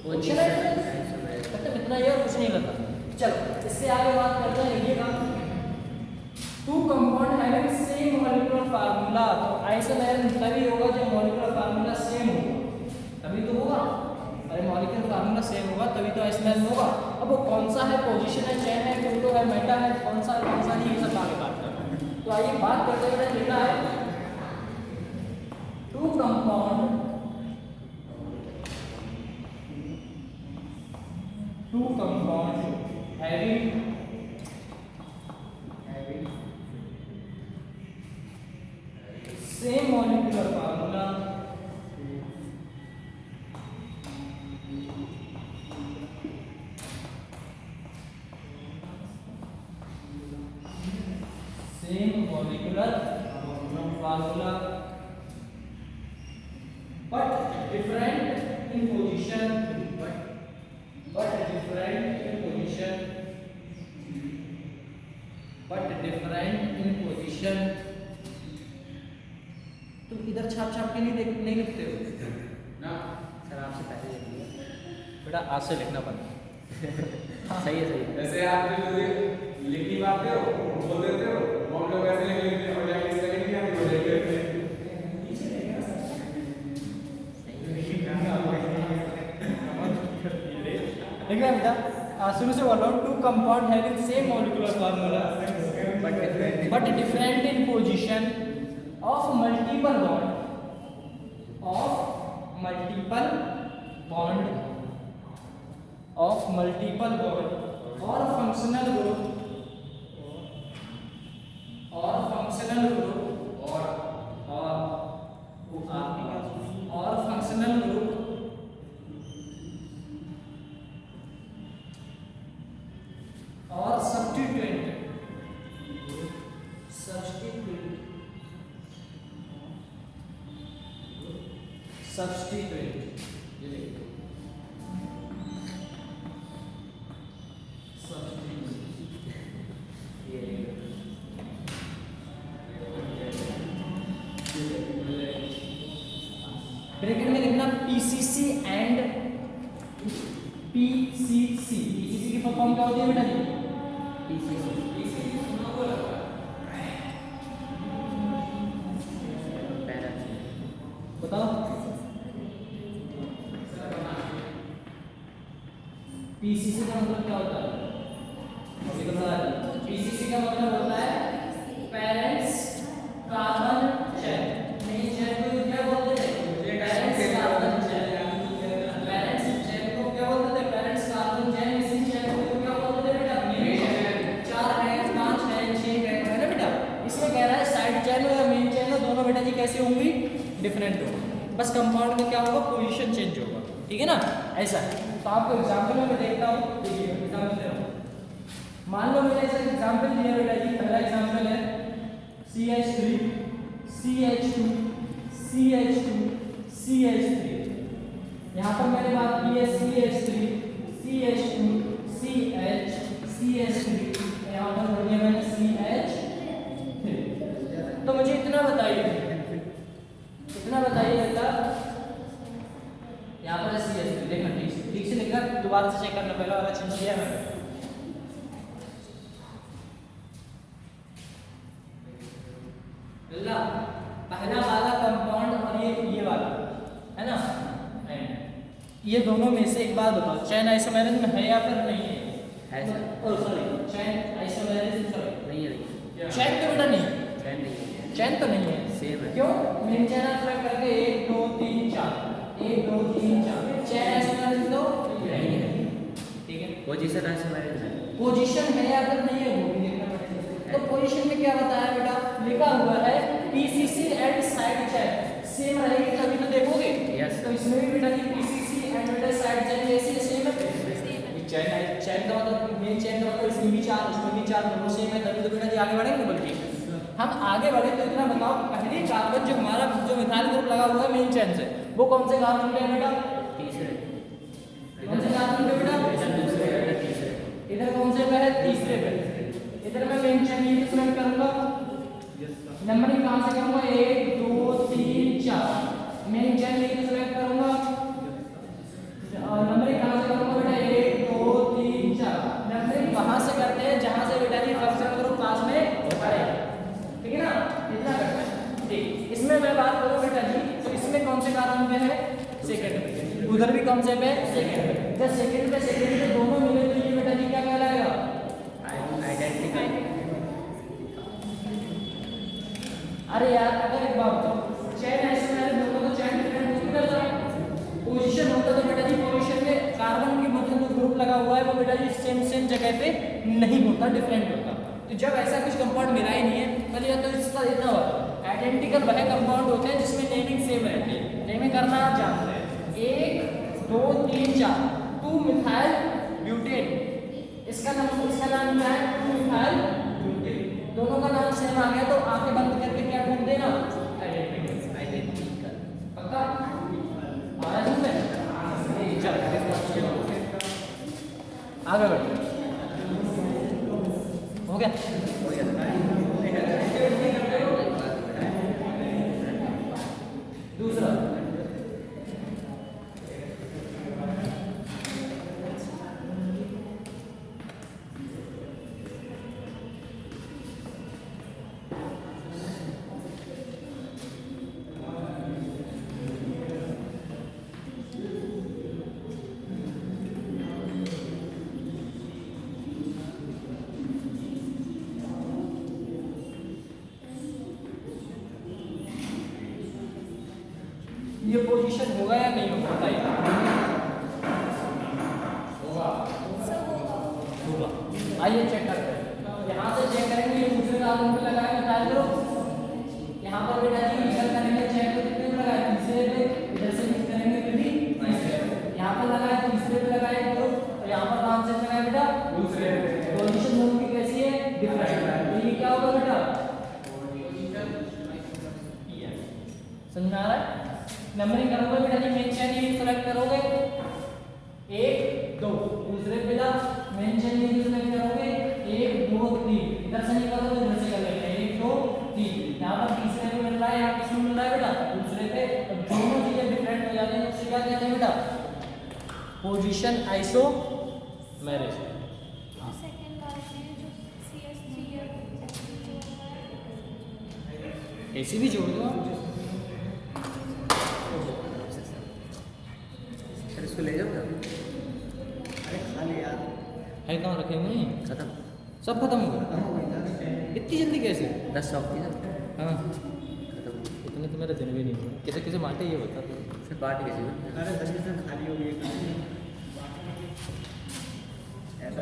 पोजीशन आइसोमेरिज्म, मतलब इतना ये और कुछ नहीं करता। चलो इससे आगे बात करते हैं, लिखिएगा, 2 compound having same molecular formula, तो आइसोमेरिज्म तभी होगा जब मॉलिक्यूलर फार्मूला सेम होगा, तभी तो होगा, अरे मॉलिक्यूलर फार्मूला सेम होगा तभी तो आइसोमेरिज्म होगा। अब वो कौन सा है, पोजीशन है, चेन है, फोटो है, मेटा है, कौन सा नहीं, ये सब आगे बात करते हैं। तो आइए बात करते हुए लिखा है 2 compound having same molecular formula same molecular formula but different in position, but different in position, but different in position। तुम इधर छाप छाप के नहीं लिखते हो ना सर, आपसे पहले लिख लिया। बेटा आज से लिखना पड़ता सही है, सही है। ऐसे आप जो लिख नहीं पाते हो बोल देते हो, हम लोग ऐसे लिख लेते हैं, हो जाएगा इसका लिख दिया हो जाएगा। देखना बेटा शुरू से बोल रहा हूँ, two compound having same molecular formula but different in position of multiple bond और फंक्शनल ग्रुप और सब्स्टिट्यूएंट ये देखो ब्रैकेट में लिखना पीसीसी एंड पीसीसी की फुल फॉर्म क्या होती है बेटा जी? बताओ पीसीसी का मतलब क्या होता है? पीसीसी का मतलब होता है parents carbon chain. Main chain को क्या बोलते थे? Parents carbon chain. Parents chain को क्या बोलते थे? Parents carbon chain. इसी चेन को क्या बोलते थे बेटा? Main chain. 4 है, 5 है, 6 है ना बेटा? इसमें कह रहा है साइड चेन या मेन चेन दोनों बेटा जी कैसे होंगी? डिफरेंट होगा। बस कंपाउंड में क्या होगा? पोजीशन चेंज होगा। ठीक है ना? ऐसा है। तो आपको एग्जांपल में मैं देखता हूँ, देखिए एग्जांपल दे रहा हूँ। मान लो मैंने ऐसा एग्जांपल दिया बेटा जी। पहला एग्जांपल है CH3 CH2 CH2 CH3। यहाँ पर मैंने बात की है CH3 CH2 CH CH3, यहाँ पर बोल दिया मैंने CH3। तो मुझे इतना बताइए बेटा, यहाँ पर CH3 देखना ठीक से लिखना, दोबारा से चेक करना, पहला वाला चेंज किया मैंने। पहला वाला कंपाउंड और ये वाला है ना, ये दोनों में से एक बात बताओ, चेन आइसोमेरिज्म में है या फिर नहीं है? है सर। सॉरी, चेन आइसोमेरिज्म नहीं है, चेन तो बेटा नहीं है, चैन नहीं है, चेन तो नहीं है। सेम है। क्यों? मेन चेन अलग करके 1 2 3 4 1 2 3 4 चेन आइसोमेरिज्म तो नहीं है। ठीक है। पोजीशन ऐसे मेरे है। पोजीशन है या फिर नहीं है वो भी देखना पड़ेगा। तो पोजीशन में क्या बताया बेटा? लिखा हुआ है PCC and side chain same रहेगी तभी तो देखोगे। यस। तो इसमें भी बेटा जी पीसीसी एंड बेटा साइड चेन ऐसे सेम है। चेन का मतलब मेन चेन का मतलब इसमें भी 4 उसमें भी 4 दोनों सेम है, तभी तो बेटा जी आगे बढ़ेंगे। बल्कि हम आगे बढ़े तो इतना बताओ, पहले कार्बन जो हमारा जो मिथाइल ग्रुप लगा हुआ है मेन चेन से, वो कौन से कार्बन पे है बेटा? तीसरे। कौन से कार्बन पे बेटा? दूसरे है, तीसरे। इधर कौन से पे है? तीसरे पे। इधर मैं मेन चेन ये सिलेक्ट करूंगा, नंबरिंग कहां से करूंगा? 1 2 3 4 मेन चेन ये सिलेक्ट करूंगा और नंबरिंग कहां से करूंगा बेटा? 1 2 3 4 नंबरिंग वहां से करते हैं जहां से बेटा जी फंक्शन ग्रुप पास में पड़े। ठीक है ना? इतना करना है। ठीक, इसमें मैं बात करूं बेटा जी, तो इसमें कौन से कार्बन पे है? सेकंड पे। उधर भी कौन से पे? सेकंड पे। जब सेकंड पे दोनों मिले तो ये बेटा जी क्या कहलाएगा? आइडेंटिकल। अरे यार अगर एक बात बताओ, चेन ऐसे में दोनों तो चेन डिफरेंट हो करता है। पोजीशन होता तो बेटा जी पोजीशन में कार्बन की मतलब जो ग्रुप लगा हुआ है वो बेटा जी सेम जगह पे नहीं होता, डिफरेंट होता। तो जब ऐसा कुछ कंपाउंड मिला ही नहीं है, पहले तो इसका इतना होता आइडेंटिकल वह कंपाउंड होते हैं जिसमें नेमिंग सेम रहती है। नेमिंग करना आप जानते हैं, 1 2 3 4 2 मिथाइल ब्यूटेन, इसका नाम क्या है? 2 मिथाइल ब्यूटेन। दोनों का नाम सेम आ गया तो आंखें बंद करके क्या ढूंढ देना? आइडेंटिकल। पक्का आ रहा है समझ में? चल आगे बढ़ो। हो गया? दूसरा ये पोजीशन होगा या नहीं होगा बताइए? सब होगा। होगा। आइए चेक करते हैं। यहाँ से चेक करेंगे ये दूसरे का आंगन पे लगाएंगे ट्राई करो। यहाँ पर बेटा जी इधर करेंगे चेक तो कितने पे लगाए? तीसरे पे। इधर से किस करेंगे फिर भी तीसरे पे। यहाँ पर लगाए तीसरे पे लगाए करो तो यहाँ पर कहाँ से लगाए बेटा? दूसरे पोजीशन दोनों की कैसी है? डिफरेंट। तो ये क्या होगा बेटा? समझ में आ रहा है? नंबरिंग करोगे बेटा जी मेन चेन ये सेलेक्ट करोगे 1 2 दूसरे बेटा मेन चेन ये सेलेक्ट करोगे 1 2 3 इधर से नहीं करोगे इधर से कर लेंगे 1 2 3 यहाँ पर तीसरे पे मिल रहा है यहाँ किसमें मिल रहा है बेटा? दूसरे पे। अब दोनों चीजें डिफरेंट हो जाती हैं उससे क्या कहते हैं बेटा? Position isomeric. सेकंड पार्ट में जो CS3 है ऐसी भी जोड़ दो आप। सर इसको ले जाओ। अरे खा ले यार। है कहाँ रखेंगे नहीं? खत्म। सब खत्म हो गया? इतनी जल्दी कैसे? 10 शॉप थी ना, हाँ खत्म। इतने तो मेरा दिन भी नहीं हुआ। कैसे कैसे बांटे ये बता दो। फिर बांट कैसे हुए? अरे जल्दी से खाली हो गई।